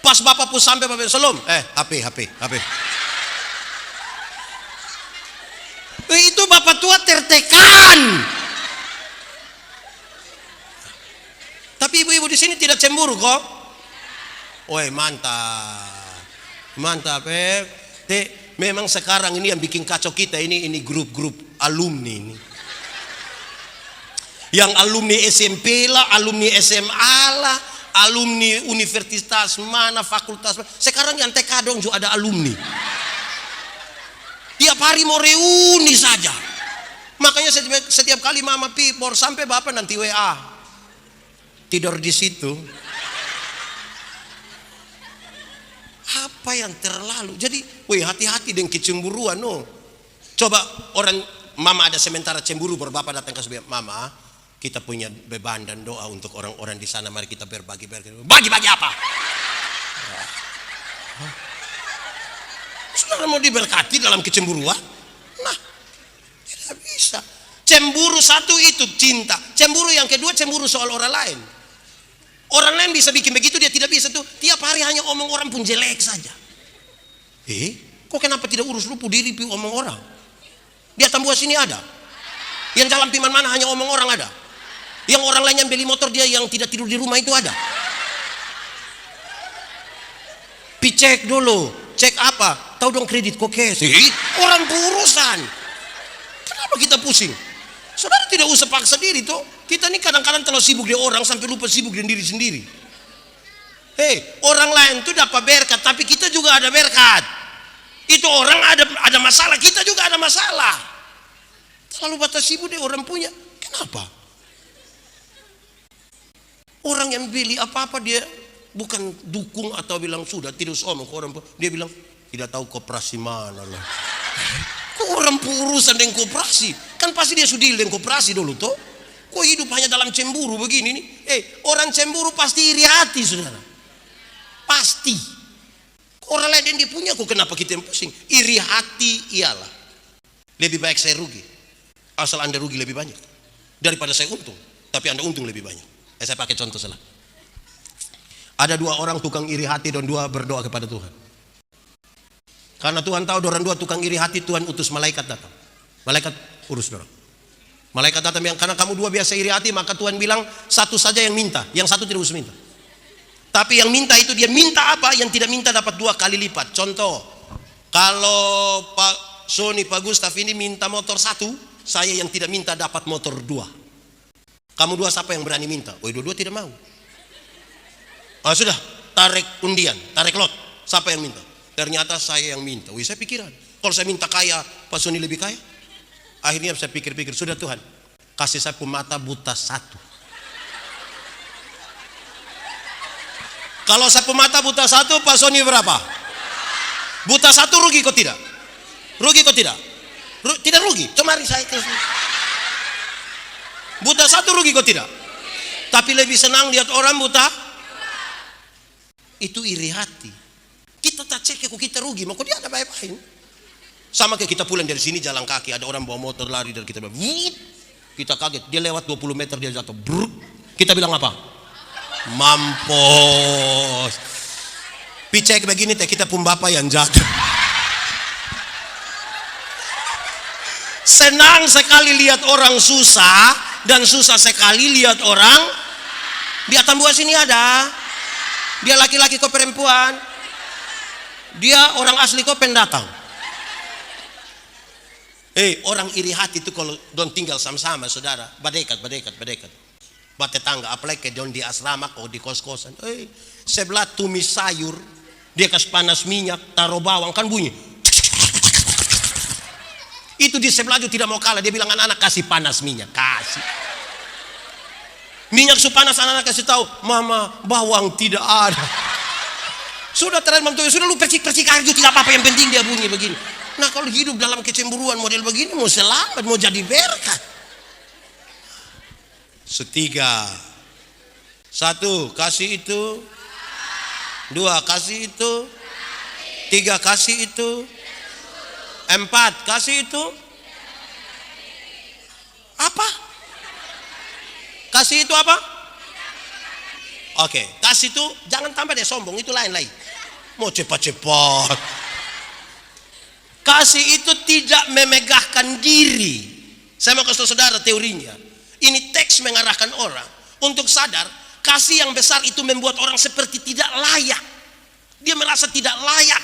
Pas bapak pun sampai bapak selom. HP. Itu bapak tua tertekan. Tapi ibu-ibu di sini tidak cemburu kok. Woi mantap memang sekarang ini yang bikin kacau kita ini grup-grup alumni ini. Yang alumni SMP lah, alumni SMA lah, alumni universitas mana, fakultas mana. Sekarang yang TK dong juga ada alumni. Tiap hari mau reuni saja. Makanya setiap kali mama baru sampai bapak nanti WA. Tidur di situ. Apa yang terlalu? Jadi, hati-hati dengan kecemburuan no. Coba orang mama ada sementara cemburu baru bapak datang ke sebelah mama, kita punya beban dan doa untuk orang-orang di sana, mari kita berbagi. Bagi apa? Saudara mau diberkati dalam kecemburuan? Nah, tidak bisa. Cemburu satu itu cinta. Cemburu yang kedua cemburu soal orang lain. Orang lain bisa bikin begitu, dia tidak bisa tuh. Tiap hari hanya omong orang pun jelek saja. Kok kenapa tidak urus lupu diri pi omong orang? Di Atambua sini ada. Yang jalan pi mana hanya omong orang ada. Yang orang lain yang beli motor dia yang tidak tidur di rumah itu ada. Pi cek dulu, cek apa? Tahu dong kredit kok cash. Orang berurusan. Kenapa kita pusing? Saudara tidak usah paksa diri tuh. Kita ini kadang-kadang terlalu sibuk di orang sampai lupa sibuk dengan diri sendiri. Orang lain tuh dapat berkat, tapi kita juga ada berkat. Itu orang ada masalah, kita juga ada masalah. Terlalu batas sibuk deh orang punya. Kenapa? Orang yang beli apa-apa dia bukan dukung atau bilang sudah tidak usah omong ke orang. Dia bilang tidak tahu koperasi mana lah. Orang urusan dengan koperasi, kan pasti dia sudah dengan koperasi dulu toh. Kok hidup hanya dalam cemburu begini nih? Orang cemburu pasti iri hati saudara. Pasti. Orang lain yang dia punya, kok kenapa kita yang pusing? Iri hati ialah lebih baik saya rugi. Asal Anda rugi lebih banyak daripada saya untung. Tapi Anda untung lebih banyak. Saya pakai contoh salah. Ada dua orang tukang iri hati dan dua berdoa kepada Tuhan. Karena Tuhan tahu orang dua tukang iri hati, Tuhan utus malaikat datang. Malaikat urus dorang. Malaikat datang bilang, karena kamu dua biasa iri hati, maka Tuhan bilang satu saja yang minta, yang satu tidak usah minta. Tapi yang minta itu dia minta apa? Yang tidak minta dapat 2 kali lipat. Contoh, kalau Pak Sony, Pak Gustaf ini minta motor 1, saya yang tidak minta dapat motor 2. Kamu 2 siapa yang berani minta? Oh, 2 tidak mau. Ah, sudah, tarik undian, tarik lot. Siapa yang minta? Ternyata saya yang minta. Wih, saya pikiran. Kalau saya minta kaya, Pak Sony lebih kaya. Akhirnya saya pikir-pikir, sudah Tuhan, kasih saya pemata buta 1. Kalau sapu mata buta 1, Pak Sony berapa? Buta 1 rugi kok tidak? Rugi kok tidak? Tidak rugi. Kemarin saya buta 1 rugi kok tidak? Tapi lebih senang lihat orang buta. Itu iri hati. Kita tak cek kok kita rugi, maka dia ada baik-baik. Sama kayak kita pulang dari sini jalan kaki, ada orang bawa motor lari dari kita. Kita kaget, dia lewat 20 meter dia jatuh. Bruk. Kita bilang apa? Mampus. Picek begini teh kita pun bapak yang jatuh. Senang sekali lihat orang susah dan susah sekali lihat orang. Di Atambua sini ada. Dia laki-laki kok perempuan. Dia orang asli kok pendatang. Orang iri hati itu kalau don tinggal sama-sama saudara, badekat. Buat tetangga, apalagi ke don di asrama kok di kos-kosan. Sebelah tumis sayur, dia kasih panas minyak, taruh bawang, kan bunyi. Itu di sebelah itu tidak mau kalah. Dia bilang anak-anak kasih panas minyak, kasih. Minyak su panas, anak-anak kasih tahu, mama bawang tidak ada. Sudah terang mantu, sudah lu percik-percik air itu tidak apa-apa, yang penting dia bunyi begini. Nah kalau hidup dalam kecemburuan model begini mau selamat, mau jadi berkat. Setiga. 1, kasih itu. 2, kasih itu. 3, kasih itu. 4, kasih itu. Apa? Kasih itu apa? Oke, kasih itu jangan tambah deh sombong, itu lain-lain. Mau cepat-cepat. Kasih itu tidak memegahkan diri. Saya mau kasih saudara teorinya. Ini teks mengarahkan orang untuk sadar kasih yang besar itu membuat orang seperti tidak layak. Dia merasa tidak layak.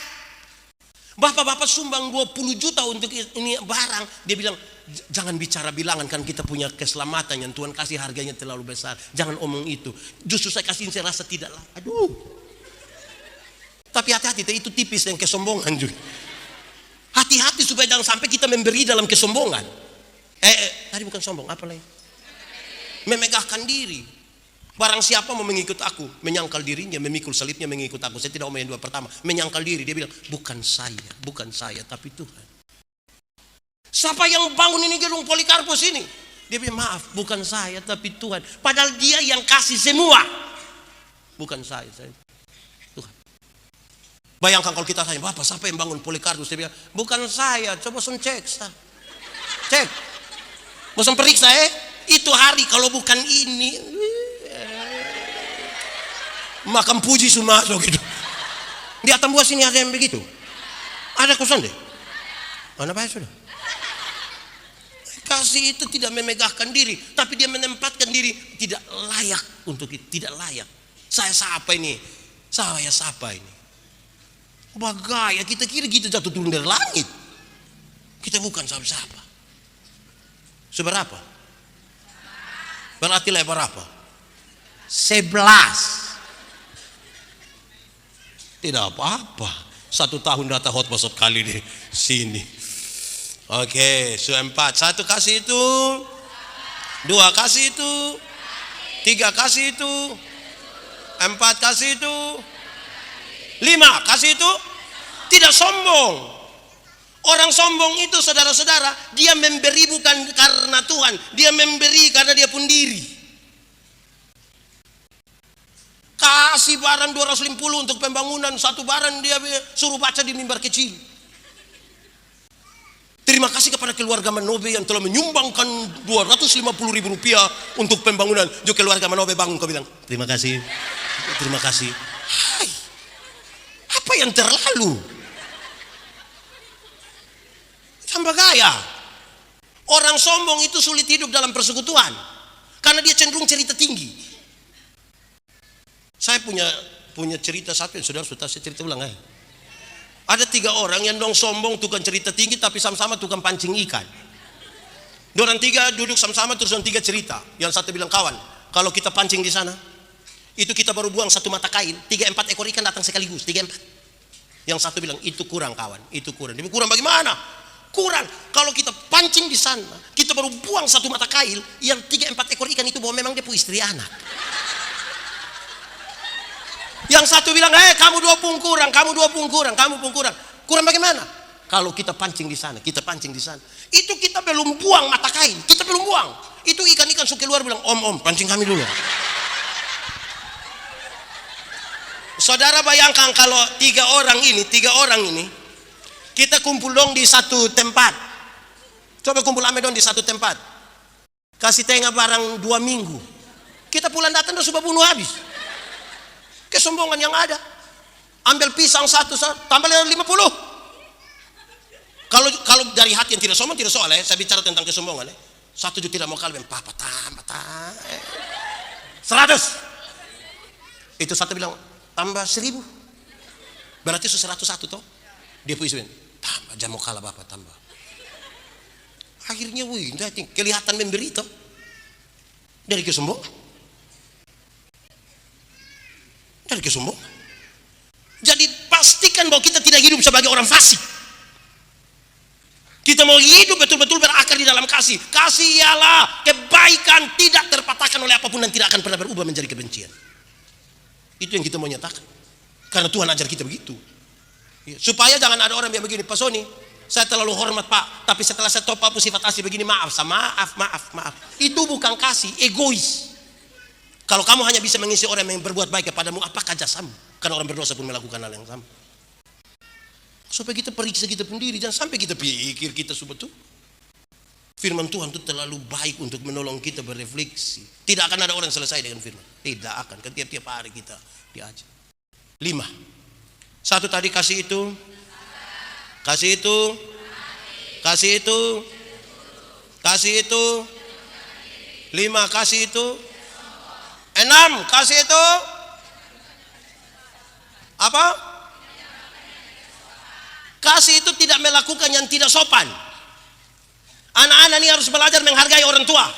Bapak-bapak sumbang 20 juta untuk ini barang. Dia bilang, jangan bicara bilangan, kan kita punya keselamatan yang Tuhan kasih harganya terlalu besar. Jangan omong itu. Justru saya kasih saya rasa tidak layak. Aduh. Tapi hati-hati, itu tipis yang kesombongan juga. Hati-hati supaya jangan sampai kita memberi dalam kesombongan. Tadi bukan sombong, apa lagi? Memegahkan diri. Barang siapa mau mengikut aku, menyangkal dirinya, memikul salibnya mengikut aku. Saya tidak mau yang 2 pertama. Menyangkal diri, dia bilang, bukan saya, tapi Tuhan. Siapa yang bangun ini gedung Polikarpus ini? Dia bilang, maaf, bukan saya, tapi Tuhan. Padahal dia yang kasih semua. Bukan saya Tuhan. Bayangkan kalau kita tanya, Bapak, siapa yang bangun Polikarpus? Dia bilang, bukan saya, coba cek. Cek. Bosan periksa itu hari kalau bukan ini makan puji sumasuk gitu. Di Atambua sini ada yang begitu. Ada kosan deh. Mana baik sudah. Kasih itu tidak memegahkan diri, tapi dia menempatkan diri tidak layak untuk itu, tidak layak. Saya siapa ini? Bagaya kita kira kita jatuh turun dari langit. Kita bukan siapa-siapa. Seberapa? Berarti lebar apa? 11. Tidak apa-apa. 1 tahun data hotspot kali di sini. Oke, 4. 1 kasih itu. 2 kasih itu. 3 kasih itu. 4 kasih itu. 5 kasih itu. Tidak sombong. Orang sombong itu saudara-saudara, dia memberi bukan karena Tuhan, dia memberi karena dia pun diri. Kasih barang 250 untuk pembangunan, 1 barang dia suruh baca di mimbar kecil. Terima kasih kepada keluarga Manobe yang telah menyumbangkan 250.000 rupiah untuk pembangunan. Juga keluarga Manobe bangun, kau bilang, terima kasih. Hai, apa yang terlalu? Tambah gaya. Orang sombong itu sulit hidup dalam persekutuan karena dia cenderung cerita tinggi. Saya punya punya cerita satu yang saudara sudah saya cerita ulang. Ada 3 orang yang dong sombong tukang cerita tinggi tapi sama-sama tukang pancing ikan. Dorang 3 duduk sama-sama terus dorang 3 cerita. Yang satu bilang, kawan, kalau kita pancing di sana, itu kita baru buang 1 mata kail, 3-4 ekor ikan datang sekaligus, 3-4. Yang satu bilang, itu kurang kawan, itu kurang. Dia bilang, kurang bagaimana? Kurang. Kalau kita pancing di sana, kita baru buang 1 mata kail, yang 3-4 ekor ikan itu bahwa memang dia punya istri anak. Yang satu bilang, kamu 2 pun kurang, kamu 2 pun kurang, kamu pun kurang. Kurang bagaimana? Kalau kita pancing di sana, kita pancing di sana. Itu kita belum buang mata kail, kita belum buang. Itu ikan-ikan suka keluar bilang, om, pancing kami dulu. Saudara bayangkan kalau 3 orang ini, kita kumpul dong di satu tempat. Coba kumpul ame dong di satu tempat. Kasih tengah barang 2 minggu. Kita pulang datang dong sudah bunuh habis. Kesombongan yang ada. Ambil pisang satu tambah 50. Kalau dari hati yang tidak sombong tidak soal saya bicara tentang kesombongan 1 juta tidak mau kalah, papa tambah 100. Itu satu bilang tambah 1000. Berarti 101 toh. Dia puisi tambah jangan mau kalah bapak tambah. Akhirnya kelihatan memberi toh. Dari kesombongan. Jadi pastikan bahwa kita tidak hidup sebagai orang fasik. Kita mau hidup betul-betul berakar di dalam kasih. Kasih ialah kebaikan tidak terpatahkan oleh apapun dan tidak akan pernah berubah menjadi kebencian. Itu yang kita mau nyatakan. Karena Tuhan ajar kita begitu. Supaya jangan ada orang yang begini, Pak Soni, saya terlalu hormat Pak, tapi setelah saya top up sifat asli begini, maaf. Itu bukan kasih, egois. Kalau kamu hanya bisa mengisi orang yang berbuat baik kepadamu, apakah jasamu? Karena orang berdosa pun melakukan hal yang sama. Supaya kita periksa kita sendiri, jangan sampai kita pikir kita betul. Firman Tuhan itu terlalu baik untuk menolong kita berefleksi. Tidak akan ada orang selesai dengan firman. Tidak akan, kan tiap-tiap hari kita diajar. 5. 1 tadi kasih itu. 5 kasih itu. 6 kasih itu. Apa? Kasih itu tidak melakukan yang tidak sopan. Anak-anak ini harus belajar menghargai orang tua.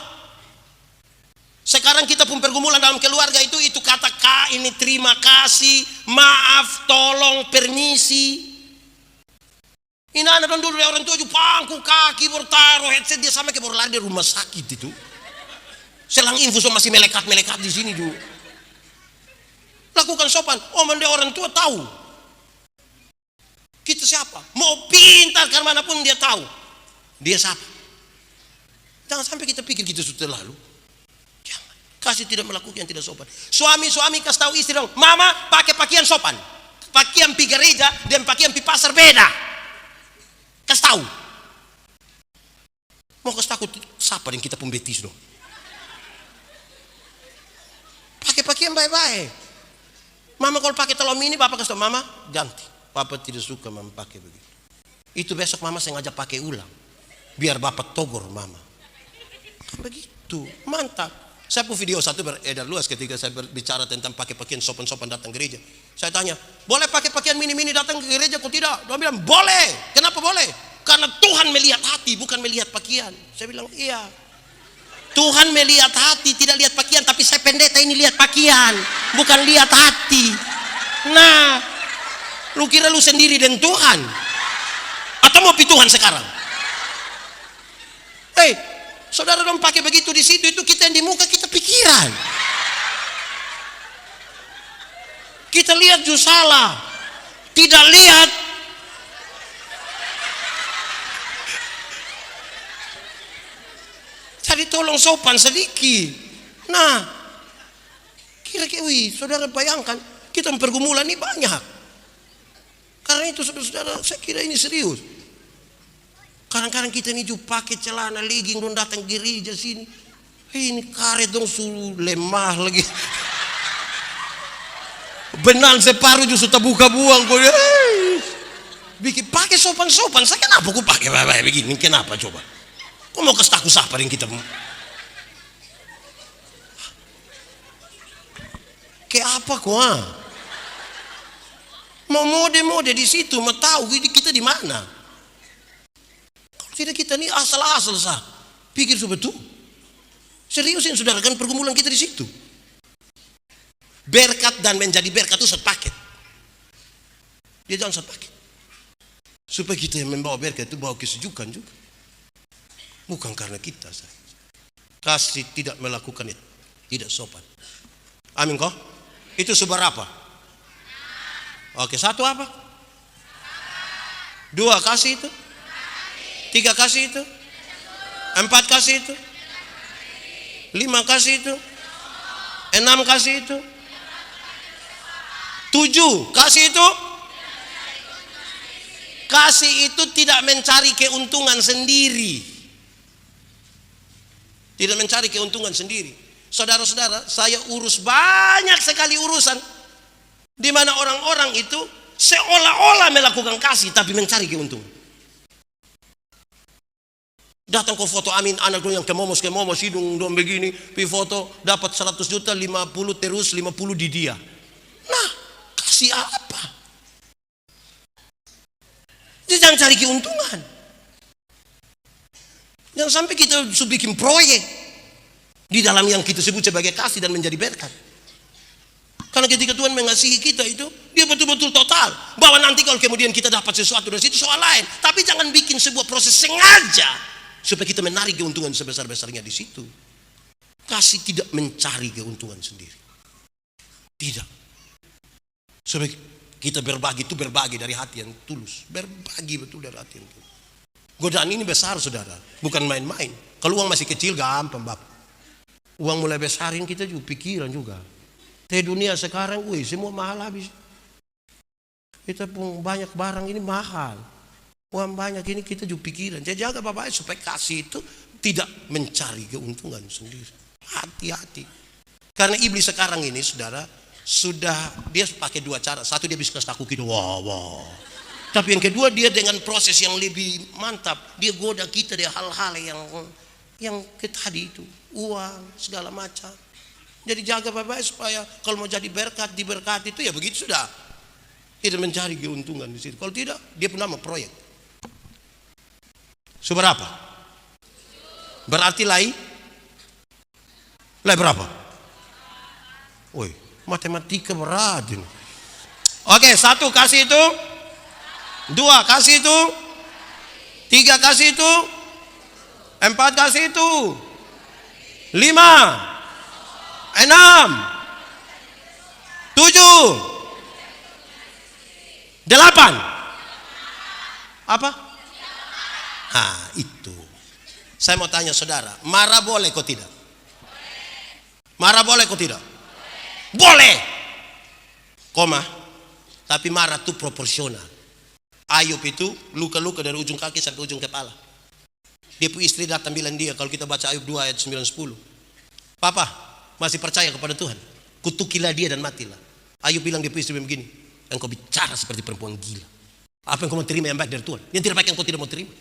Sekarang kita pun pergumulan dalam keluarga itu kata ini terima kasih, maaf, tolong, permisi. Ini anak dulu dari orang tua pangku kaki bertaruh headset dia sama kayak baru lari dari rumah sakit itu. Selang infus masih melekat di sini dulu. Lakukan sopan. Dia orang tua tahu. Kita siapa? Mau pintar karena manapun dia tahu. Dia siapa? Jangan sampai kita pikir kita sudah lalu. Jangan. Kasih tidak melakukan yang tidak sopan. Suami kasih tahu istri dong, mama pakai pakaian sopan. Pakaian pi gereja dan pakaian pi pasar beda. Kasih tahu. Mau kasih takut siapa yang kita pun betis dong. Pakai pakaian baik-baik. Mama kalau pakai telur mini, bapak kasih tahu mama ganti. Papa tidak suka mama pakai begitu. Itu besok mama sengaja pakai ulang. Biar bapak togor mama. Begitu, mantap. Saya pun video satu beredar luas ketika saya berbicara tentang pakai pakaian sopan-sopan datang gereja. Saya tanya, boleh pakai pakaian mini-mini datang ke gereja kok tidak? Dia bilang, boleh. Kenapa boleh? Karena Tuhan melihat hati, bukan melihat pakaian. Saya bilang, iya. Tuhan melihat hati, tidak lihat pakaian. Tapi saya pendeta ini lihat pakaian, bukan lihat hati. Nah, lu kira lu sendiri dan Tuhan? Atau mau pi Tuhan sekarang? Saudara dong pakai begitu di situ, itu kita yang di muka kita pikiran. Kita lihat justru salah. Tidak lihat. Jadi tolong sopan sedikit. Nah, kira-kira saudara bayangkan kita pergumulan ini banyak. Karena itu saudara, saya kira ini serius. Kadang-kadang kita ini juga pakai celana legging dong datang gereja sini. Ini karet dong suruh lemah lagi. Benang separuh justru terbuka buang. Bikin pakai sopan-sopan. Saya kenapa aku pakai begini? Kenapa coba? Kau mau kasih takut siapa yang kita? Kayak apa kau? Mau mode-mode di situ, mau tahu kita di mana. Kalau tidak kita ini asal-asal sah. Pikir betul. Seriusin saudara, kan pergumulan kita di situ. Berkat dan menjadi berkat itu satu paket. Dia jangan satu paket. Supaya kita yang membawa berkat itu bawa kesejukan juga. Bukan karena kita saja. Kasih tidak melakukan itu. Tidak sopan. Amin kok? Itu seberapa? Oke, satu apa? Dua kasih itu? Tiga kasih itu? Empat kasih itu? Lima kasih itu? Enam kasih itu? Tujuh kasih itu? Kasih itu tidak mencari keuntungan sendiri. Tidak mencari keuntungan sendiri. Saudara-saudara, saya urus banyak sekali urusan di mana orang-orang itu seolah-olah melakukan kasih tapi mencari keuntungan. Datang ke foto amin anak yang kemomos hidung dong begini, pi foto dapat 100 juta 50 terus 50 di dia. Nah, kasih apa? Dia jangan cari keuntungan. Jangan sampai kita bikin proyek di dalam yang kita sebut sebagai kasih dan menjadi berkat. Karena ketika Tuhan mengasihi kita itu, dia betul-betul total. Bahwa nanti kalau kemudian kita dapat sesuatu dari situ soal lain. Tapi jangan bikin sebuah proses sengaja supaya kita menarik keuntungan sebesar-besarnya di situ. Kasih tidak mencari keuntungan sendiri. Tidak. Supaya kita berbagi itu berbagi dari hati yang tulus. Berbagi betul dari hati yang tulus. Godaan ini besar saudara. Bukan main-main. Kalau uang masih kecil gampang Bapak. Uang mulai besarin kita juga pikiran juga. Di dunia sekarang, semua mahal habis. Kita pun banyak barang ini mahal. Uang banyak ini kita juga pikiran. Jadi jaga Bapak supaya kasih itu tidak mencari keuntungan sendiri. Hati-hati. Karena iblis sekarang ini saudara, dia pakai dua cara. Satu dia bisa takut kita, wah. Tapi yang kedua dia dengan proses yang lebih mantap. Dia goda kita dari hal-hal yang tadi itu. Uang, segala macam. Jadi jaga Bapak supaya kalau mau jadi berkat, diberkati itu ya begitu sudah. Tidak mencari keuntungan di situ. Kalau tidak, dia pun nama proyek. Seberapa? Berarti lai berapa? Woi, matematika berat ini. Oke, satu kasih itu, dua kasih itu, tiga kasih itu, empat kasih itu, lima. 6, 7, 8. Apa? Itu. Saya mau tanya saudara, marah boleh kok tidak? Marah boleh kok tidak? Boleh. Koma. Tapi marah itu proporsional. Ayub itu luka-luka dari ujung kaki sampai ujung kepala. Dia punya istri datang bilang dia, kalau kita baca Ayub 2 ayat 9-10. Papa, masih percaya kepada Tuhan? Kutukilah dia dan matilah. Ayub bilang dia istri begini, engkau bicara seperti perempuan gila. Apa yang kau mau terima yang baik dari Tuhan? Yang tidak baik yang kau tidak mau terima.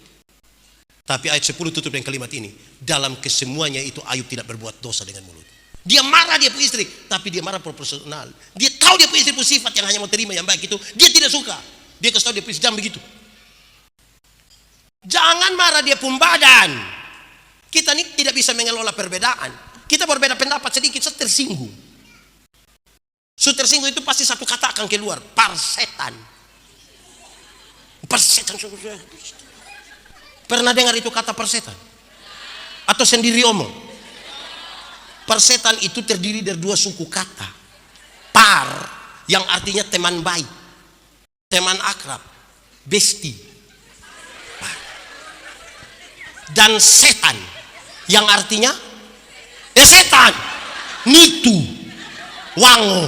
Tapi ayat 10 tutup dengan kalimat ini. Dalam kesemuanya itu Ayub tidak berbuat dosa dengan mulut. Dia marah dia punya istri, tapi dia marah proporsional. Dia tahu dia punya istri punya sifat yang hanya mau terima yang baik itu. Dia tidak suka. Dia kasih tahu dia punya istri, jangan begitu. Jangan marah dia pun badan. Kita ini tidak bisa mengelola perbedaan. Kita berbeda pendapat sedikit, tersinggung. Tersinggung itu pasti satu kata akan keluar, parsetan. Persetan. Pernah dengar itu kata persetan? Atau sendiri omong? Persetan itu terdiri dari dua suku kata. Par, yang artinya teman baik, teman akrab, besti. Dan setan, yang artinya setan, nitu, wango.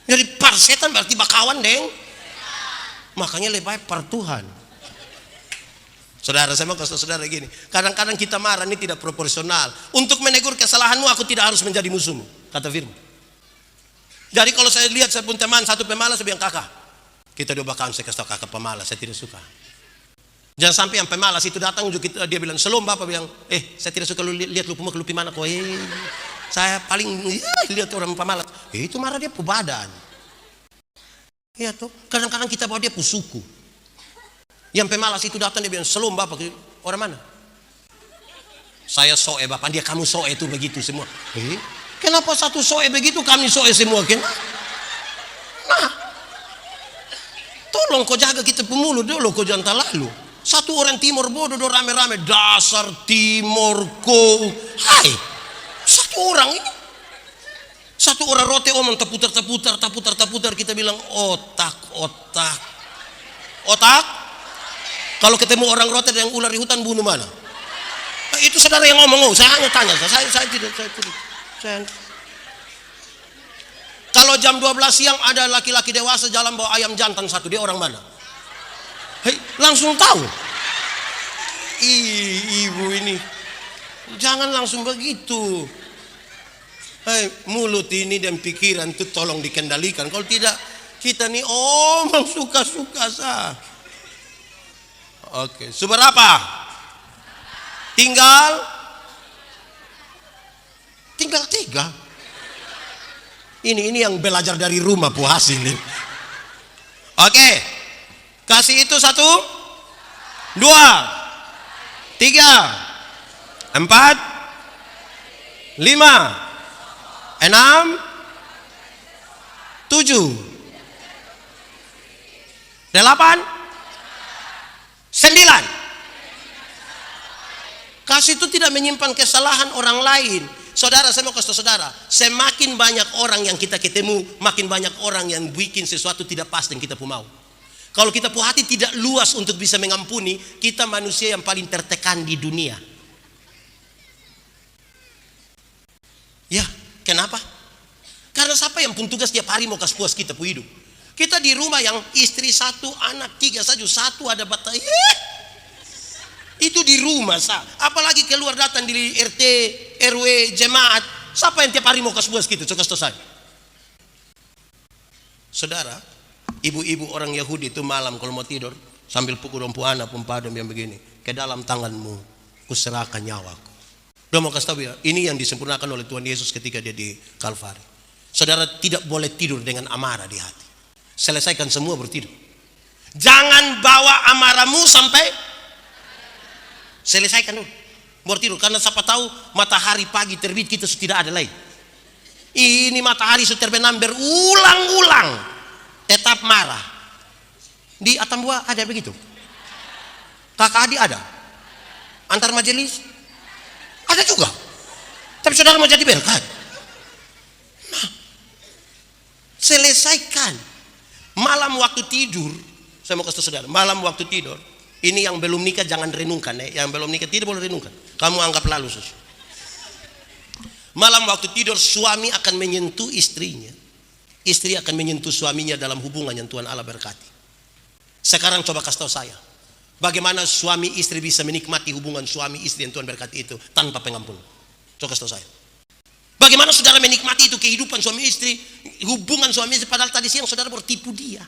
Jadi par setan berarti bakawan deng. Makanya lebih baik par Tuhan. Saudara, saya mau kasih saudara gini. Kadang-kadang kita marah ini tidak proporsional. Untuk menegur kesalahanmu, aku tidak harus menjadi musuhmu, kata firman. Jadi kalau saya lihat saya pun teman satu pemalas, saya bilang kakak, kita dua bakawan, saya kasih tahu kakak pemalas, saya tidak suka. Jangan sampai yang pemalas itu datang juga dia bilang, "Selom Bapak," bilang, saya tidak suka lu lihat lu kelupi mana kok. Saya paling lihat orang pemalas. Itu marah dia badan. Iya tuh. Kadang-kadang kita bawa dia pusuku. Yang pemalas itu datang dia bilang, "Selom Bapak." Orang mana? Saya soe Bapak, dia kamu soe itu begitu semua. Kenapa satu soe begitu, kami soe semua kan? Nah, tolong kau jaga kita pemulut dulu, kau jangan lalu. Satu orang timur bodoh, rame-rame, dasar timur kau. Hai, satu orang ini. Satu orang rote omong taputar, kita bilang otak. Kalau ketemu orang rote yang ular di hutan, bunuh mana? Itu saudara yang ngomong, saya hanya tanya, saya tidak. Kalau jam 12 siang ada laki-laki dewasa jalan bawa ayam jantan satu, dia orang mana? Hei, langsung tahu. Ibu ini, jangan langsung begitu. Hei, mulut ini dan pikiran itu tolong dikendalikan. Kalau tidak, kita nih omong suka-suka sah. Oke, seberapa? Tinggal 3. Ini yang belajar dari rumah Bu hasil ini. Oke, kasih itu 1, 2, 3, 4, 5, 6, 7, 8, 9. Kasih itu tidak menyimpan kesalahan orang lain. Saudara, saya mau kasih tahu saudara, semakin banyak orang yang kita ketemu, makin banyak orang yang bikin sesuatu tidak pas dan kita pun mau. Kalau kita punya hati tidak luas untuk bisa mengampuni, kita manusia yang paling tertekan di dunia. Ya, kenapa? Karena siapa yang pun tugas tiap hari mau kasih puas kita pun hidup. Kita di rumah yang istri 1, anak 3 saja, 1 ada batai. Itu di rumah sah. Apalagi keluar datang di RT, RW, jemaat. Siapa yang tiap hari mau kasih buas gitu? Coba saya. Saudara, ibu-ibu orang Yahudi itu malam kalau mau tidur sambil pukul rompu anak pempadam yang begini, ke dalam tanganmu kuserahkan nyawaku. Dia mau kasih tahu ya, ini yang disempurnakan oleh Tuhan Yesus ketika dia di Kalvari. Saudara tidak boleh tidur dengan amarah di hati. Selesaikan semua bertidur. Jangan bawa amarahmu sampai selesaikan dulu baru tidur, karena siapa tahu matahari pagi terbit kita sudah tidak ada lagi. Ini matahari sudah terbenam berulang-ulang tetap marah. Di Atambua ada begitu? Kakak adik ada? Antar majelis? Ada juga. Tapi saudara mau jadi berkat. Nah, selesaikan. Malam waktu tidur, saya mau kasih saudara, malam waktu tidur, ini yang belum nikah jangan renungkan, yang belum nikah tidak boleh renungkan. Kamu anggap lalu sus. Malam waktu tidur suami akan menyentuh istrinya, istri akan menyentuh suaminya dalam hubungan yang Tuhan Allah berkati. Sekarang coba kasih tahu saya, bagaimana suami istri bisa menikmati hubungan suami istri yang Tuhan berkati itu tanpa pengampunan? Coba kasih tahu saya. Bagaimana saudara menikmati itu kehidupan suami istri, hubungan suami istri, padahal tadi siang saudara bertipu dia,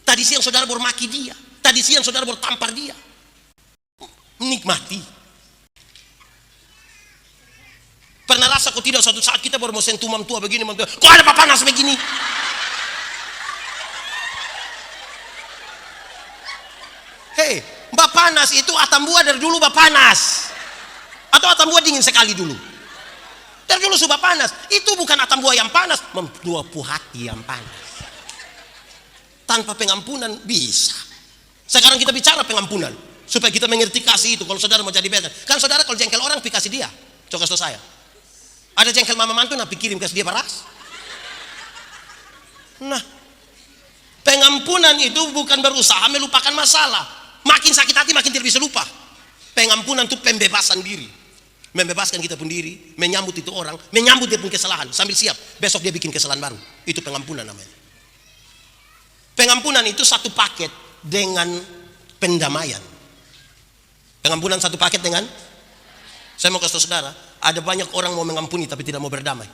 tadi siang saudara bermaki dia, tadi siang saudara bertampar dia. Menikmati. Pernah rasa kok tidak suatu saat kita baru mau sentuh mam tua begini, mam tua, kok ada papanas begini? Hei, bapanas itu Atambua dari dulu bapanas. Atau Atambua dingin sekali dulu? Dari dulu sudah panas. Itu bukan Atambua yang panas, memtua hati yang panas. Tanpa pengampunan bisa. Sekarang kita bicara pengampunan supaya kita mengerti kasih itu. Kalau saudara mau jadi better, kan saudara kalau jengkel orang kasih dia. Coba kasih saya. Ada jengkel mama mantu napi kirim kasih dia paras. Nah, pengampunan itu bukan berusaha melupakan masalah. Makin sakit hati makin tidak bisa lupa. Pengampunan itu pembebasan diri. Membebaskan kita pun diri, menyambut itu orang, menyambut dia pun kesalahan sambil siap besok dia bikin kesalahan baru. Itu pengampunan namanya. Pengampunan itu satu paket dengan pendamaian. Pengampunan satu paket dengan, saya mau kasih tahu saudara, ada banyak orang mau mengampuni tapi tidak mau berdamai.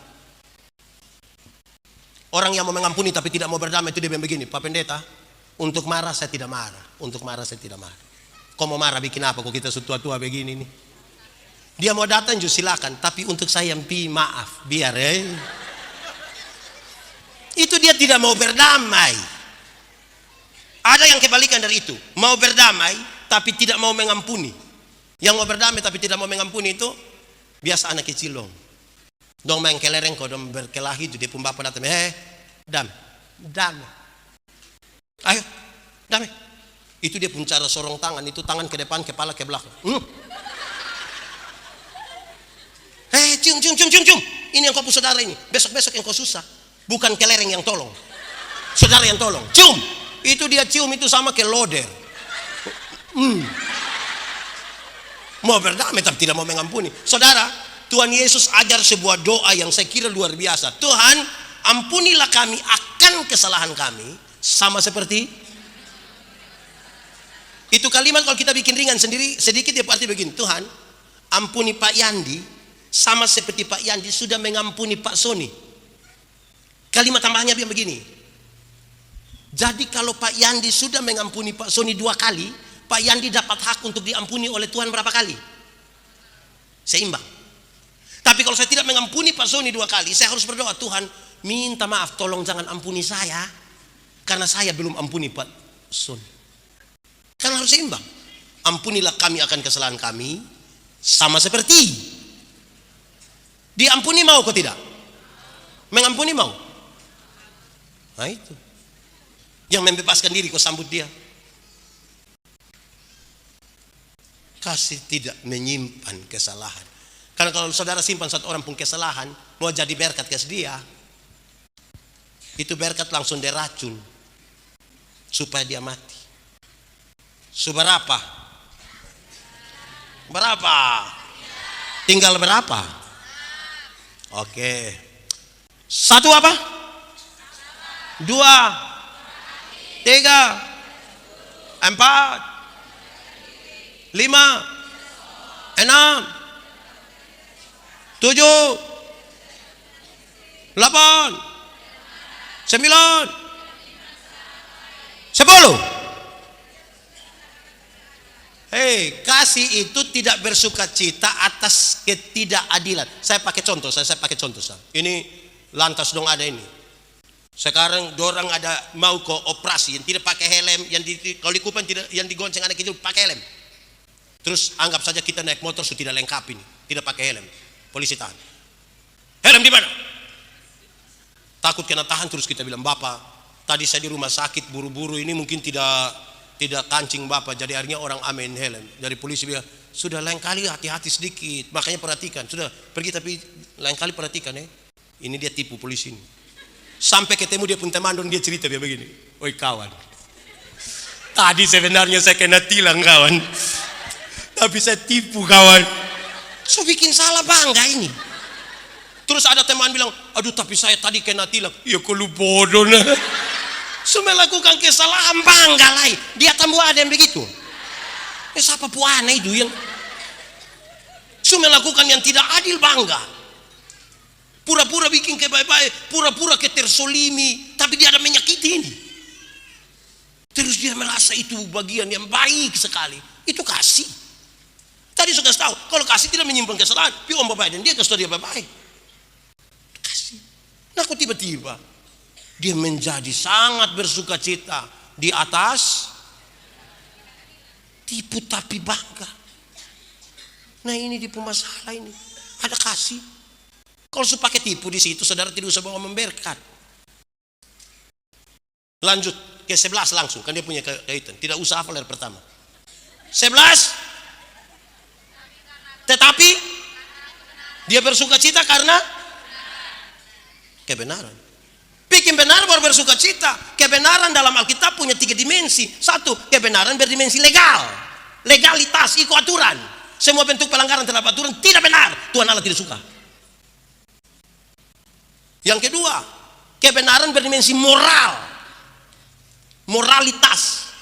Orang yang mau mengampuni tapi tidak mau berdamai itu dia bilang begini, Pak Pendeta, untuk marah saya tidak marah, untuk marah saya tidak marah. Kau mau marah bikin apa? Kok kita tua-tua begini nih? Dia mau datang juga silakan, tapi untuk saya maaf, biar Itu dia tidak mau berdamai. Ada yang kebalikan dari itu, mau berdamai tapi tidak mau mengampuni. Yang mau berdamai tapi tidak mau mengampuni itu biasa anak kecil dong. Dong main kelereng kok, dong berkelahi itu dia pun bapak datang, damai. Ayo, damai. Itu dia pun cara sorong tangan, itu tangan ke depan, kepala ke belakang. Cium. Ini yang kau saudara ini. Besok-besok yang kau susah. Bukan kelereng yang tolong. Saudara yang tolong. Cium. Itu dia cium itu sama ke loder. Mau berdamai tapi tidak mau mengampuni. Saudara, Tuhan Yesus ajar sebuah doa yang saya kira luar biasa. Tuhan, ampunilah kami akan kesalahan kami sama seperti. Itu kalimat kalau kita bikin ringan sendiri sedikit dia arti begini. Tuhan, ampuni Pak Yandi sama seperti Pak Yandi sudah mengampuni Pak Sony. Kalimat tambahannya dia begini. Jadi kalau Pak Yandi sudah mengampuni Pak Sony 2 kali, Pak Yandi dapat hak untuk diampuni oleh Tuhan berapa kali? Seimbang. Tapi kalau saya tidak mengampuni Pak Sony 2 kali, saya harus berdoa, Tuhan minta maaf, tolong jangan ampuni saya karena saya belum ampuni Pak Sony. Kan harus seimbang. Ampunilah kami akan kesalahan kami sama seperti. Diampuni mau kok tidak? Mengampuni mau? Nah itu. Yang membebaskan diri kau sambut dia. Kasih tidak menyimpan kesalahan. Karena kalau saudara simpan satu orang pun kesalahan, mau jadi berkat ke dia, itu berkat langsung diracun supaya dia mati. Seberapa? Berapa? Tinggal berapa? Oke. 1 apa? 2, 3, 4, 5, 6, 7, 8, 9, 10. Kasih itu tidak bersuka cita atas ketidakadilan. Saya pakai contoh, saya pakai contoh. Ini lantas dong ada ini. Sekarang dorang ada mau ke operasi yang tidak pakai helm, kalau di Kupang tidak, yang digonceng anak kecil pakai helm. Terus anggap saja kita naik motor sudah tidak lengkap ini, tidak pakai helm. Polisi tahan. Helm di mana? Takut kena tahan, terus kita bilang, Bapak, tadi saya di rumah sakit buru-buru ini mungkin tidak kancing Bapak, jadi akhirnya orang amin helm. Jadi polisi bilang, sudah lain kali hati-hati sedikit, makanya perhatikan. Sudah pergi tapi lain kali perhatikan ya. Ini dia tipu polisi ini. Sampai ketemu dia pun teman dan dia cerita dia begini, oi kawan, tadi sebenarnya saya kena tilang kawan, tapi saya tipu kawan. So bikin salah bangga ini. Terus ada teman bilang, aduh tapi saya tadi kena tilang. Ya kok lu bodoh nah. So melakukan kesalahan bangga lah. Dia tambah ada yang begitu. Siapa puana itu yang so melakukan yang tidak adil bangga. Pura-pura bikin kebaik-baik, pura-pura ketersolimi, tapi dia ada menyakiti ini. Terus dia merasa itu bagian yang baik sekali. Itu kasih. Tadi sudah tahu, kalau kasih tidak menyimpan kesalahan, pi om bapak dan dia kasih dia baik. Kasih. Nah kok tiba-tiba dia menjadi sangat bersuka cita di atas tipu tapi bangga. Nah ini di masalah ini ada kasih. Kalau sudah pakai tipu di situ, saudara tidak usah bawa memberkat. Lanjut ke 11 langsung, kan dia punya kaitan. Tidak usah hafal dari pertama. 11. Tetapi dia bersuka cita karena kebenaran. Bikin benar baru bersuka cita. Kebenaran dalam Alkitab punya 3 dimensi. 1, kebenaran berdimensi legal. Legalitas, ikut aturan. Semua bentuk pelanggaran terhadap aturan tidak benar. Tuhan Allah tidak suka. Yang kedua, kebenaran berdimensi moral. Moralitas.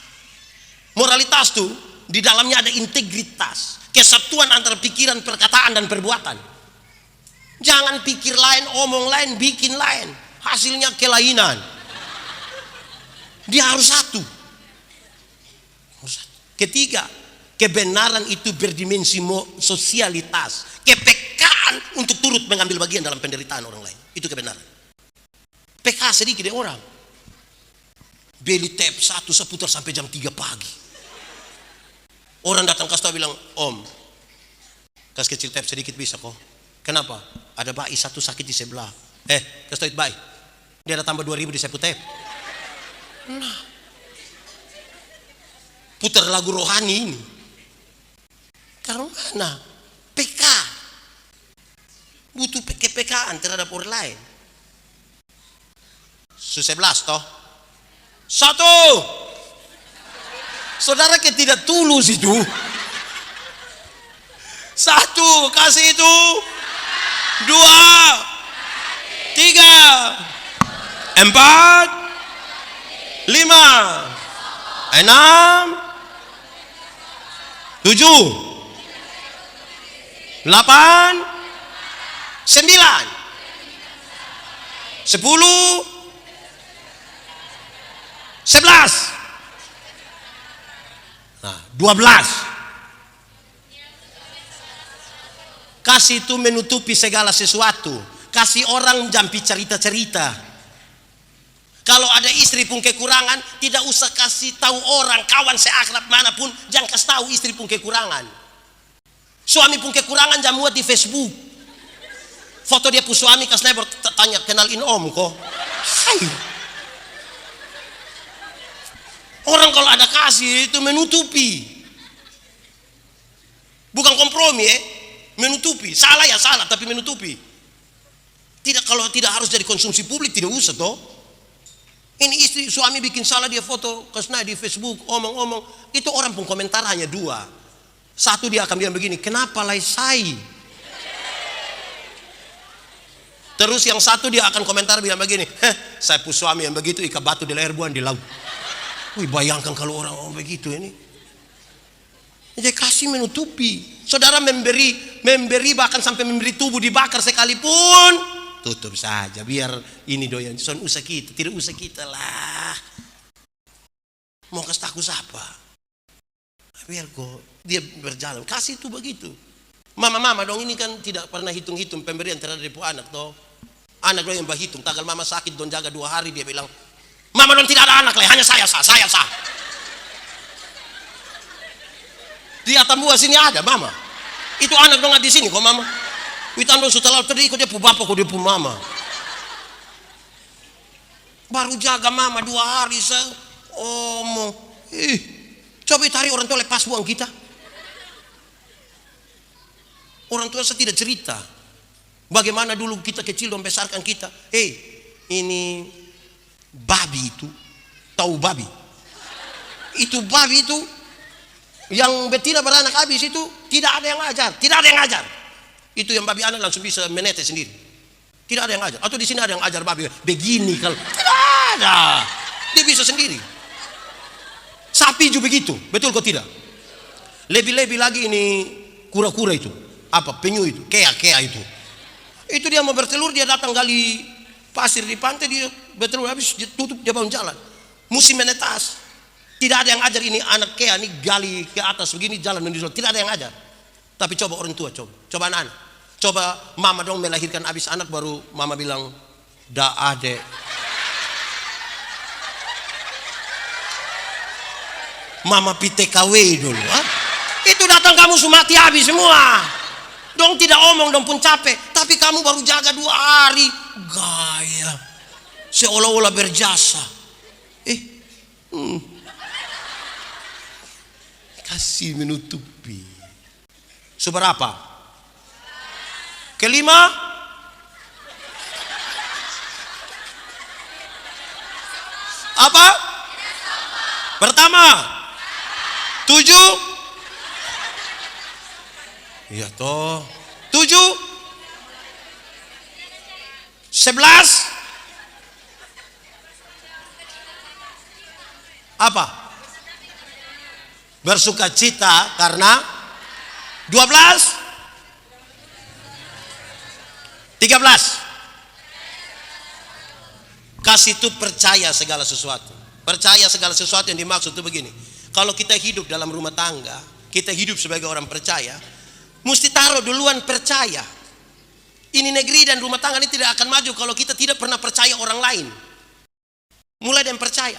Moralitas tuh di dalamnya ada integritas, kesatuan antara pikiran, perkataan dan perbuatan. Jangan pikir lain, omong lain, bikin lain, hasilnya kelainan. Dia harus satu. Ketiga, kebenaran itu berdimensi sosialitas, kepekaan untuk turut mengambil bagian dalam penderitaan orang lain. Itu kebenaran. PK sedikit dari orang. Beli tape satu seputar sampai jam 3 pagi. Orang datang kasih tahu bilang, "Om, kasih kecil tape sedikit bisa kok." Kenapa? Ada bayi satu sakit di sebelah. Kasih tahu bayi. Dia ada tambah 2.000 di sepu tape. Nah, putar lagu rohani ini. Karena mana? PK. Butuh PK-PK-an terhadap orang lain. 11 toh. 1. Saudara ke tidak tulus itu. 1, kasih itu. 2, 3, 4, 5, 6, 7, 8, 9, 10, 11. Nah, 12. Kasih itu menutupi segala sesuatu. Kasih orang jampi cerita-cerita. Kalau ada istri pun kekurangan, tidak usah kasih tahu orang, kawan seakrab manapun, jangan kasih tahu istri pun kekurangan. Suami pun kekurangan, jangan muat di Facebook. Foto dia pun suami kasih nebor, tanya kenalin om kok. Hai. Orang kalau ada kasih itu menutupi, bukan kompromi menutupi. Salah ya salah, tapi menutupi. Tidak, kalau tidak harus jadi konsumsi publik, tidak usah toh. Ini istri suami bikin salah, dia foto kasih di Facebook, omong-omong, itu orang pun komentar hanya 2. 1 dia akan bilang begini, kenapa lai sai? Terus yang 1 dia akan komentar bilang begini, saya pun suami yang begitu, ikat batu di leher buang di laut. Wih, bayangkan kalau orang begitu ini. Jadi kasih menutupi. Saudara memberi bahkan sampai memberi tubuh dibakar sekalipun, tutup saja biar ini doyan. Son usah kita, tidak usah kita lah. Mau kasih takut siapa? Biar kok dia berjalan. Kasih itu begitu. Mama dong ini kan tidak pernah hitung-hitung pemberian terhadap anak toh. Anak dong yang berhitung. Tanggal mama sakit don jaga 2 hari dia bilang, Mama dong tidak ada anak lah, hanya saya sah. Di atas buah sini ada mama. Itu anak dong di sini kok mama. Witan dong setelah tadi ikut dia pu bapak kok dia pu mama. Baru jaga mama 2 hari omong. Coba tarik orang tua lepas buang kita. Orang tua saya tidak cerita. Bagaimana dulu kita kecil dong besarkan kita. Ini babi itu, tahu babi? Itu babi itu yang betina beranak habis itu tidak ada yang ngajar, Itu yang babi anak langsung bisa menetes sendiri. Tidak ada yang ngajar. Atau di sini ada yang ngajar babi begini kalau tidak ada, dia bisa sendiri. Sapi juga begitu, betul kok tidak? Lebih-lebih lagi ini kura-kura itu, apa penyu itu, kea itu. Itu dia mau bertelur, dia datang gali pasir di pantai, dia bertelur habis dia tutup, dia bangun jalan. Musim menetas. Tidak ada yang ajar ini anak kea ini gali ke atas begini jalan menuju. Tidak ada yang ajar. Tapi coba orang tua coba anak-anak. Coba mama dong melahirkan habis anak baru mama bilang da ade. Mama PTKW dulu, itu datang kamu mati habis semua. Dong tidak omong dong pun capek, tapi kamu baru jaga 2 hari, gaya, seolah-olah berjasa. Kasih menutupi. Seberapa? Kelima? Apa? Pertama? 7? Iya toh. 7? 11? Apa? Bersukacita karena 12? 13? Kasih itu percaya segala sesuatu. Percaya segala sesuatu yang dimaksud itu begini. Kalau kita hidup dalam rumah tangga, kita hidup sebagai orang percaya, mesti taruh duluan percaya. Ini negeri dan rumah tangga ini tidak akan maju kalau kita tidak pernah percaya orang lain. Mulai dengan percaya.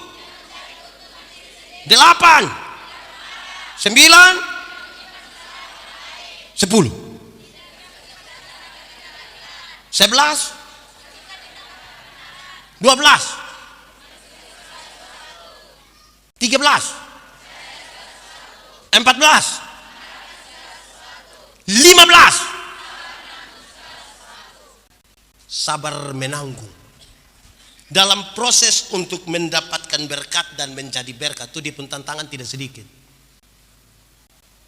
8, 9, 10, 11, 12, 13, 14, 15. Sabar menanggung. Dalam proses untuk mendapatkan berkat dan menjadi berkat itu dia pun tantangan tidak sedikit.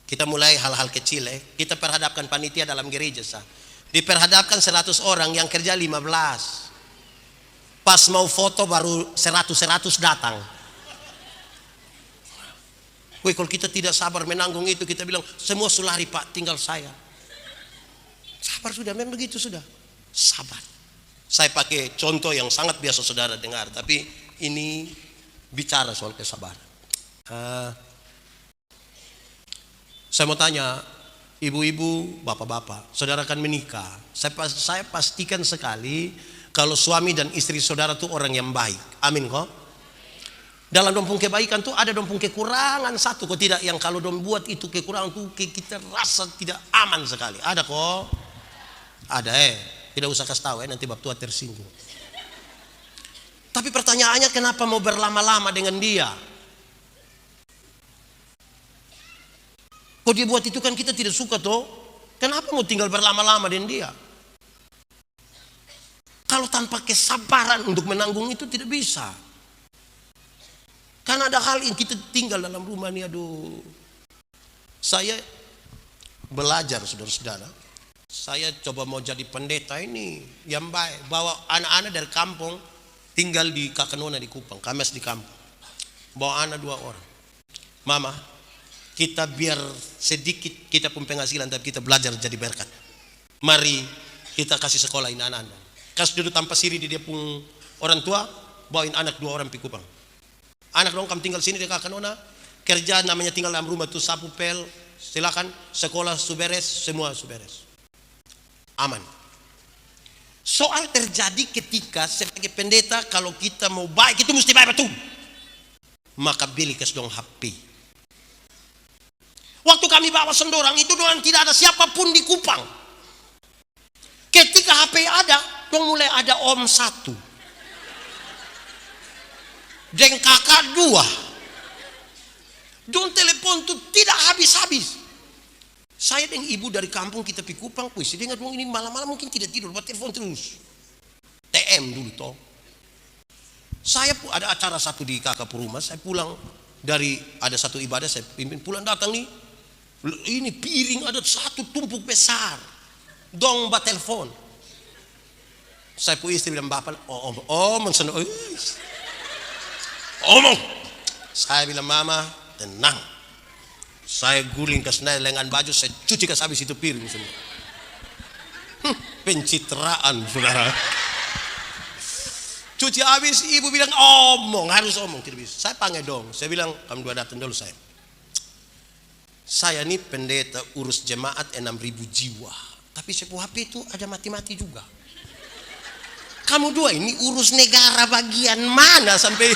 Kita mulai hal-hal kecil kita perhadapkan panitia dalam gereja diperhadapkan 100 orang yang kerja 15. Pas mau foto baru 100 datang. Woi, kalau kita tidak sabar menanggung itu, kita bilang semua sulari Pak, tinggal saya. Sabar sudah, memang begitu sudah. Sabar. Saya pakai contoh yang sangat biasa saudara dengar, tapi ini bicara soal kesabaran. Saya mau tanya, ibu-ibu, bapak-bapak, saudara akan menikah. Saya pastikan sekali kalau suami dan istri saudara itu orang yang baik. Amin kok. Dalam dompung kebaikan tuh ada dompung kekurangan satu kok tidak, yang kalau dom buat itu kekurangan tuh kita rasa tidak aman sekali. Ada kok. Ada tidak usah kasih tahu nanti bab tua tersinggung. Tapi pertanyaannya, kenapa mau berlama-lama dengan dia? Kok dia buat itu kan kita tidak suka toh. Kenapa mau tinggal berlama-lama dengan dia? Kalau tanpa kesabaran untuk menanggung itu tidak bisa. Karena ada hal yang kita tinggal dalam rumah ini, aduh. Saya belajar saudara-saudara. Saya coba mau jadi pendeta ini yang baik. Bawa anak-anak dari kampung, tinggal di Kakanona di Kupang, Kames di kampung. Bawa anak 2 orang. Mama, kita biar sedikit kita pun penghasilan, tapi kita belajar jadi berkat. Mari kita kasih sekolah ini anak-anak. Kasih duduk tanpa siri di dia pun orang tua, bawain anak 2 orang pi Kupang. Anak dong kamu tinggal sini di Kakanona, kerja namanya tinggal dalam rumah tuh sapu pel, silakan, sekolah suberes, semua suberes. Aman. Soal terjadi ketika sebagai pendeta, kalau kita mau baik itu mesti baik betul. Maka beli kes dong HP. Waktu kami bawa sendorang itu doang tidak ada siapapun di Kupang. Ketika HP ada, dong mulai ada om 1 dan kakak 2. Dong telepon tuh tidak habis-habis. Saya dan ibu dari kampung kita pi Kupang, puisi dengar dong ini malam-malam mungkin tidak tidur, buat telepon terus. TM dulu toh. Saya ada acara satu di kakak rumah, saya pulang dari ada satu ibadah, saya pimpin pulang datang nih. Ini piring ada satu tumpuk besar. Dong bat telepon. Saya pu istri bilang bapak, omong. Saya bilang mama, tenang. Saya guling ke senai lengan baju, saya cuci ke habis itu piring semua. Pencitraan saudara. Cuci habis, ibu bilang harus omong, tidak bisa. Saya panggil dong, saya bilang kamu 2 datang dulu saya. Saya ini pendeta urus jemaat 6.000 jiwa, tapi sebuah HP itu ada mati-mati juga. Kamu 2 ini urus negara bagian mana sampai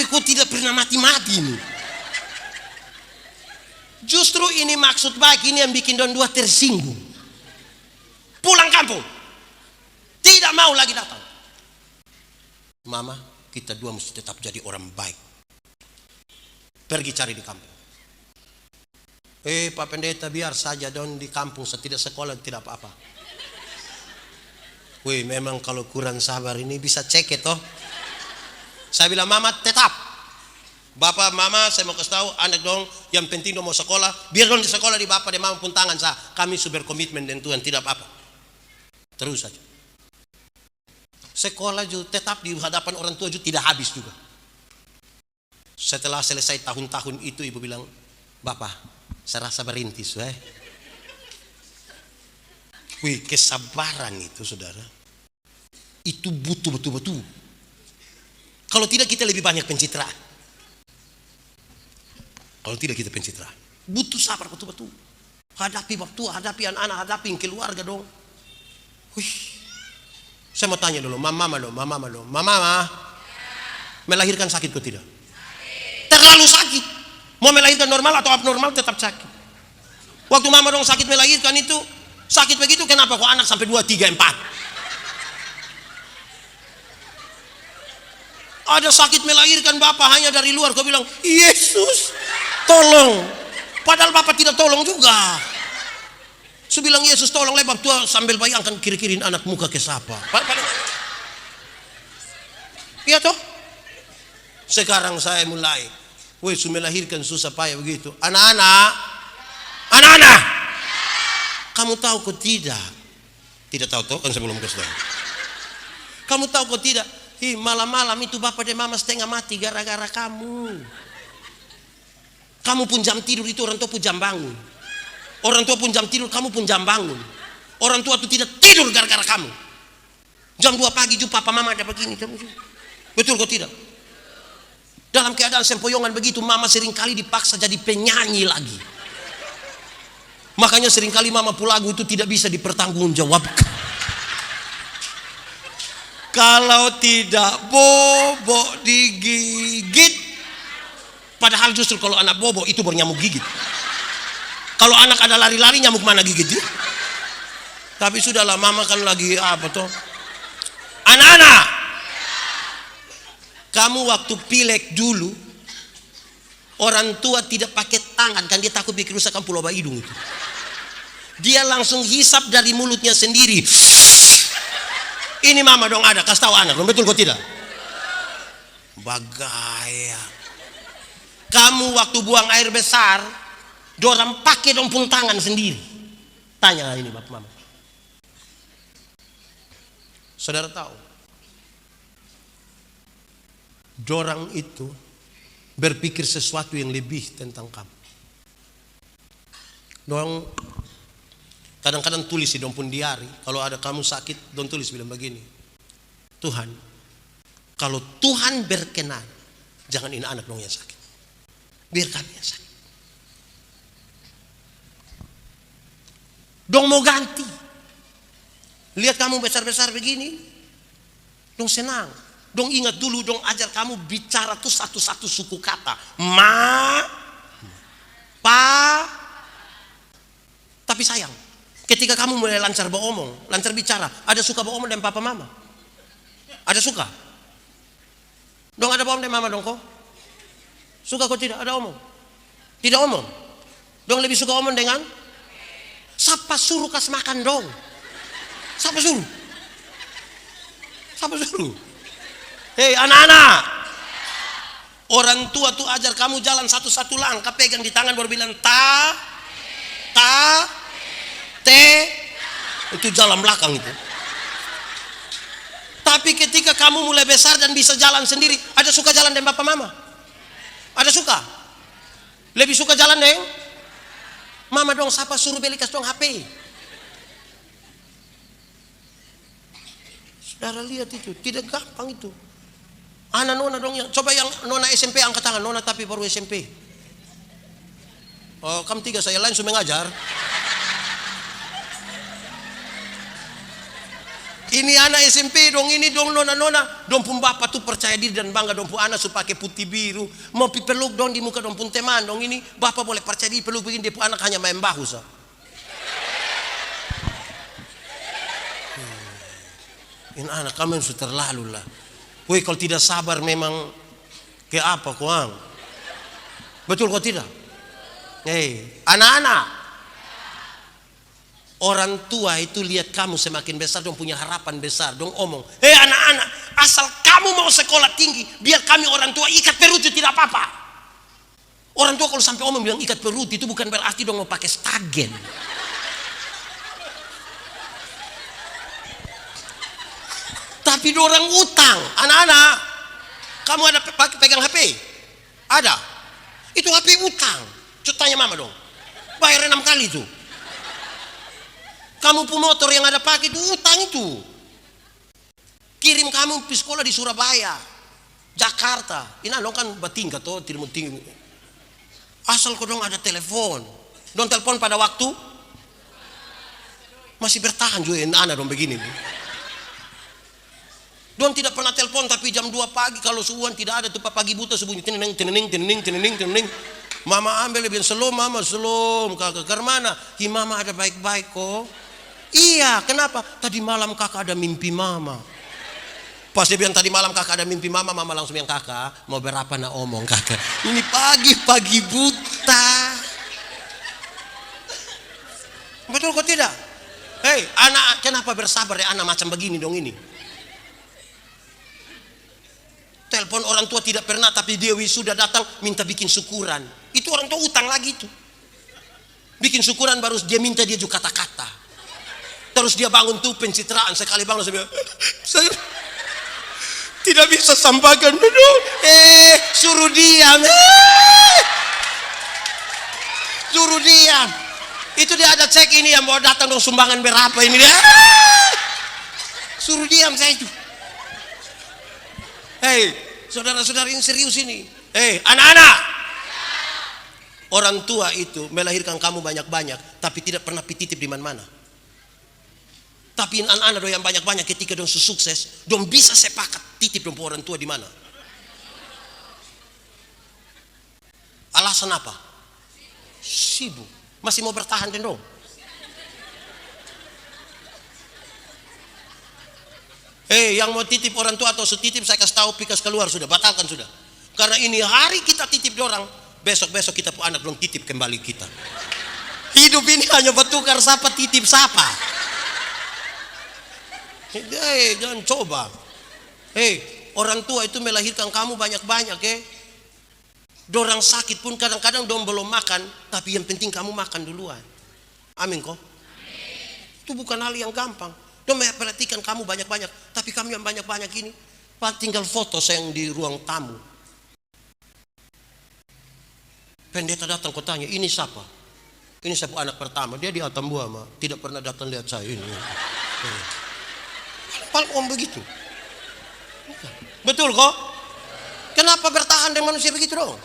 kau tidak pernah mati-mati ini. Justru ini maksud baik ini yang bikin don 2 tersinggung. Pulang kampung, tidak mau lagi datang. Mama, kita 2 mesti tetap jadi orang baik. Pergi cari di kampung. Pak pendeta, biar saja don di kampung, tidak sekolah tidak apa-apa. Wih, memang kalau kurang sabar ini bisa cek toh. Saya bilang mama tetap. Bapak mama saya mau kasih tahu anak dong, yang penting dong mau sekolah, biar dong di sekolah di bapak dan mama pun tangan sah. Kami sudah berkomitmen dengan Tuhan tidak apa-apa. Terus saja. Sekolah juga tetap di hadapan orang tua juga tidak habis juga. Setelah selesai tahun-tahun itu ibu bilang, bapak saya rasa berintis. Wih, kesabaran itu saudara, itu butuh betul-betul. Kalau tidak kita lebih banyak pencitraan. Kalau tidak kita pencitraan, butuh sabar betul-betul. Hadapi bab tua, hadapi anak-anak, hadapi keluarga dong. Wih, saya mau tanya dulu, mama melahirkan sakit atau tidak? Terlalu sakit. Mau melahirkan normal atau abnormal tetap sakit. Waktu mama dong sakit melahirkan itu sakit begitu, kenapa kok anak sampai 2, 3, 4? Ada sakit melahirkan bapak hanya dari luar, kau bilang Yesus tolong, padahal bapak tidak tolong juga. Saya bilang Yesus tolong lebar tua sambil bayangkan kiri-kiriin anak muka ke siapa. Iya toh. Sekarang saya mulai, melahirkan susah payah begitu. Anak-anak, kamu tahu kok tidak? Tidak tahu toh kan sebelum kasih tahu. Kamu tahu kok tidak? Malam-malam itu bapak dan mama setengah mati gara-gara kamu. Kamu pun jam tidur itu orang tua pun jam bangun. Orang tua pun jam tidur, kamu pun jam bangun. Orang tua itu tidak tidur gara-gara kamu. Jam 2 pagi juga papa mama ada begini. Betul kok tidak? Dalam keadaan sempoyongan begitu, mama seringkali dipaksa jadi penyanyi lagi. Makanya seringkali mama pulagu itu tidak bisa dipertanggungjawabkan. Kalau tidak bobo digigit. Padahal justru kalau anak bobo itu bernyamuk gigit. Kalau anak ada lari-lari, nyamuk mana gigit dia? Tapi sudahlah, mama kan lagi apa toh? Anak-anak, kamu waktu pilek dulu, orang tua tidak pakai tangan kan, dia takut bikin rusakan pulau hidung itu. Dia langsung hisap dari mulutnya sendiri. Ini mama dong ada, kasih tahu anak dong, betul kok tidak? Bagaya. Kamu waktu buang air besar, dorang pakai dong pun tangan sendiri. Tanya ini bapak mama. Saudara tahu, dorang itu berpikir sesuatu yang lebih tentang kamu. Dorang kadang-kadang tulis di dong pun diari. Kalau ada kamu sakit, dong tulis bilang begini. Tuhan, kalau Tuhan berkenan, jangan ini anak dong yang sakit. Biar kami yang sakit. Dong mau ganti. Lihat kamu besar-besar begini, dong senang. Dong ingat dulu, dong ajar kamu bicara tuh satu-satu suku kata. Ma, pa. Tapi sayang, ketika kamu mulai lancar beromong, lancar bicara, ada suka beromong dengan papa mama? Ada suka? Dong ada beromong dengan mama dong kok? Suka kok tidak? Ada omong? Tidak omong? Dong lebih suka omong dengan? Siapa suruh kas makan dong? Siapa suruh? Siapa suruh? Hei anak-anak, orang tua tuh ajar kamu jalan satu-satu langkah, pegang di tangan baru bilang ta, te, itu jalan belakang itu. Tapi ketika kamu mulai besar dan bisa jalan sendiri, ada suka jalan dengan bapak mama? Ada suka? Lebih suka jalan dengan mama dong, siapa suruh beli kas dong HP? Saudara lihat itu, tidak gampang itu. Anak nona dong yang, coba yang nona SMP angkat tangan, nona tapi baru SMP. Oh, kamu 3 saya lain sudah mengajar. Ini anak SMP dong, ini dong nona-nona, dong pun bapak tuh percaya diri dan bangga dong pun anak suka pakai putih biru, mau peluk dong di muka dong pun teman dong, ini bapak boleh percaya diri peluk begini, dia pun anak hanya main bahu sah. Ini anak kamu yang sudah terlalu lah. Woi kalau tidak sabar memang ke apa kuang? Betul kok tidak? Hei anak-anak. Orang tua itu lihat kamu semakin besar, dong punya harapan besar, dong omong, hei anak-anak, asal kamu mau sekolah tinggi, biar kami orang tua ikat perut itu tidak apa-apa. Orang tua kalau sampai omong bilang ikat perut itu bukan berarti dong mau pakai stagen. Tapi dorang utang, anak-anak, kamu ada pegang HP? Ada? Itu HP utang. Coba tanya mama dong, bayar 6 kali itu. Kamu pun motor yang ada pakai itu utang itu. Kirim kamu pergi sekolah di Surabaya, Jakarta. Ini dong kan bertingkat tuh, tidak mau tinggi. Asal kau dong ada telepon, dong telepon pada waktu masih bertahan juga anak dong begini. Dong tidak pernah telepon tapi jam 2 pagi kalau subuhan tidak ada tuh pagi buta sebunyi tenening. Mama ambil lebih slow, mama slow, kakak ke mana? Hi mama ada baik-baik kok. Iya, kenapa? Tadi malam kakak ada mimpi mama. Pas dia bilang tadi malam kakak ada mimpi mama, mama langsung bilang kakak mau berapa nak omong kakak. Ini pagi buta. Betul kok tidak? Hei anak, kenapa bersabar ya anak macam begini dong ini? Telepon orang tua tidak pernah, tapi dia wisuda datang minta bikin syukuran. Itu orang tua utang lagi itu. Bikin syukuran baru dia minta dia juga kata-kata. Terus dia bangun tuh pencitraan, sekali bangun saya Tidak bisa sampaikan dulu. Suruh diam. Suruh diam. Itu dia ada cek ini yang mau datang dong sumbangan berapa ini dia. Suruh diam saya itu. Hei, saudara-saudara ini serius ini. Hei, anak-anak. Orang tua itu melahirkan kamu banyak-banyak, tapi tidak pernah pititip di mana-mana. Tapi anak-anak yang banyak-banyak ketika dong sukses, dong bisa sepakat titip dong orang tua di mana. Alasan apa? Sibuk. Masih mau bertahan dong. Yang mau titip orang tua atau setitip saya kasih tahu pikas keluar sudah, batalkan sudah. Karena ini hari kita titip orang, besok-besok kita pun anak dong titip kembali kita. Hidup ini hanya bertukar siapa titip siapa. Jangan coba. Orang tua itu melahirkan kamu banyak-banyak. Dorang sakit pun kadang-kadang dong belum makan, tapi yang penting kamu makan duluan. Amin kok. Itu bukan hal yang gampang. Dong perhatikan kamu banyak-banyak, tapi kamu yang banyak-banyak ini tinggal foto sayang di ruang tamu. Pendeta datang kau tanya, ini siapa? Ini siapa anak pertama? Dia di Atambua, tidak pernah datang lihat saya ini. Paling om begitu. Betul kok? Kenapa bertahan dengan manusia begitu dong?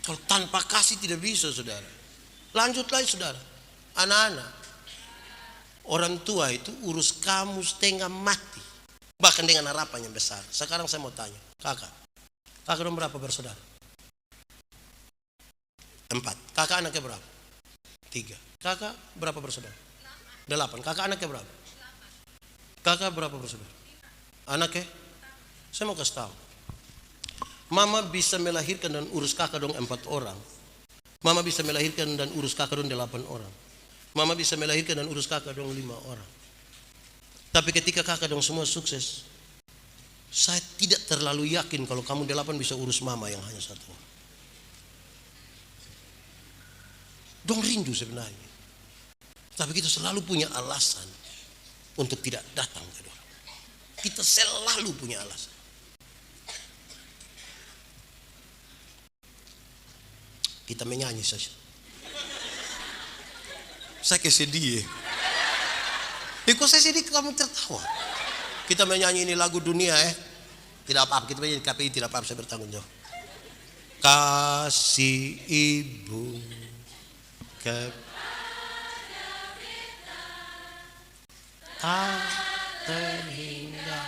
Kalau tanpa kasih tidak bisa, saudara. Lanjut lagi, saudara. Anak-anak, orang tua itu urus kamu setengah mati, bahkan dengan harapan yang besar. Sekarang saya mau tanya, kakak dong berapa bersaudara? 4. Kakak anaknya berapa? 3. Kakak berapa bersaudara? 8. Kakak anaknya berapa? Kakak berapa bersaudara? Anaknya? Saya mau kasih tahu. Mama bisa melahirkan dan urus kakak dong 4 orang. Mama bisa melahirkan dan urus kakak dong 8 orang. Mama bisa melahirkan dan urus kakak dong 5 orang. Tapi ketika kakak dong semua sukses, saya tidak terlalu yakin kalau kamu 8 bisa urus mama yang hanya 1 orang. Dong rindu sebenarnya, tapi kita selalu punya alasan untuk tidak datang ke dorang. Kita selalu punya alasan. Kita menyanyi saja. Saya kesedih. Kok saya sedih kamu tertawa? Kita menyanyi ini lagu dunia Tidak apa-apa, kita menyanyi KPI tidak apa-apa, saya bertanggung jawab. Kasih ibu tak terhingga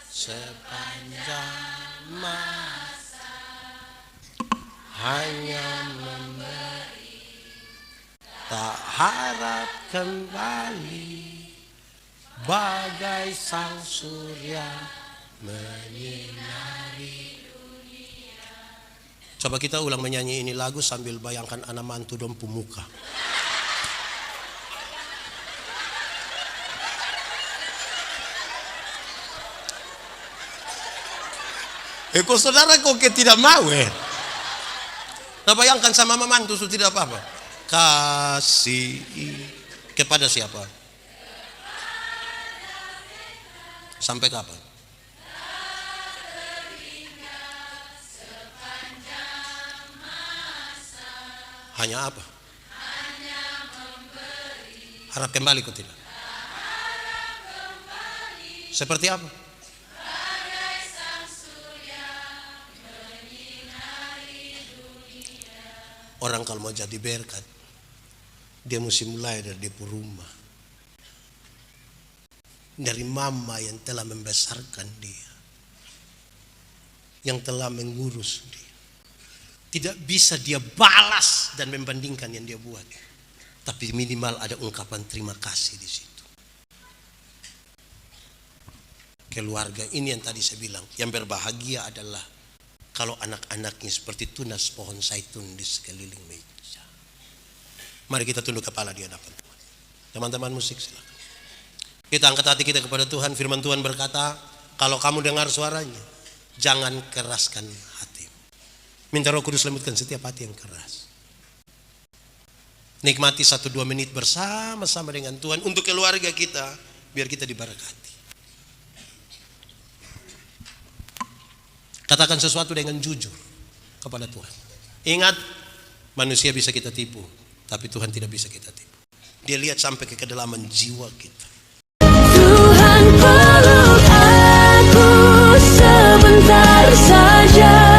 sepanjang masa, hanya memberi tak harap kembali, bagai sang surya menyinari dunia. Coba kita ulang menyanyi ini lagu sambil bayangkan anak mantu dong pemuka. Kok saudara kok tidak mau Nah bayangkan sama mantu sudah tidak apa-apa. Kasih kepada siapa? Sampai kapan? Hanya apa? Harap kembali kok tidak? Seperti apa? Orang kalau mau jadi berkat, dia mesti mulai dari dia rumah, dari mama yang telah membesarkan dia, yang telah mengurus dia. Tidak bisa dia balas dan membandingkan yang dia buat, tapi minimal ada ungkapan terima kasih di situ. Keluarga ini yang tadi saya bilang, yang berbahagia adalah kalau anak-anaknya seperti tunas pohon zaitun di sekeliling meja. Mari kita tunduk kepala di hadapan Tuhan. Teman-teman musik silakan. Kita angkat hati kita kepada Tuhan. Firman Tuhan berkata, kalau kamu dengar suaranya, jangan keraskan hatimu. Minta Roh Kudus lembutkan setiap hati yang keras. Nikmati 1-2 menit bersama-sama dengan Tuhan untuk keluarga kita, biar kita diberkati. Katakan sesuatu dengan jujur kepada Tuhan. Ingat, manusia bisa kita tipu, tapi Tuhan tidak bisa kita tipu. Dia lihat sampai ke kedalaman jiwa kita. Tuhan peluk aku sebentar saja.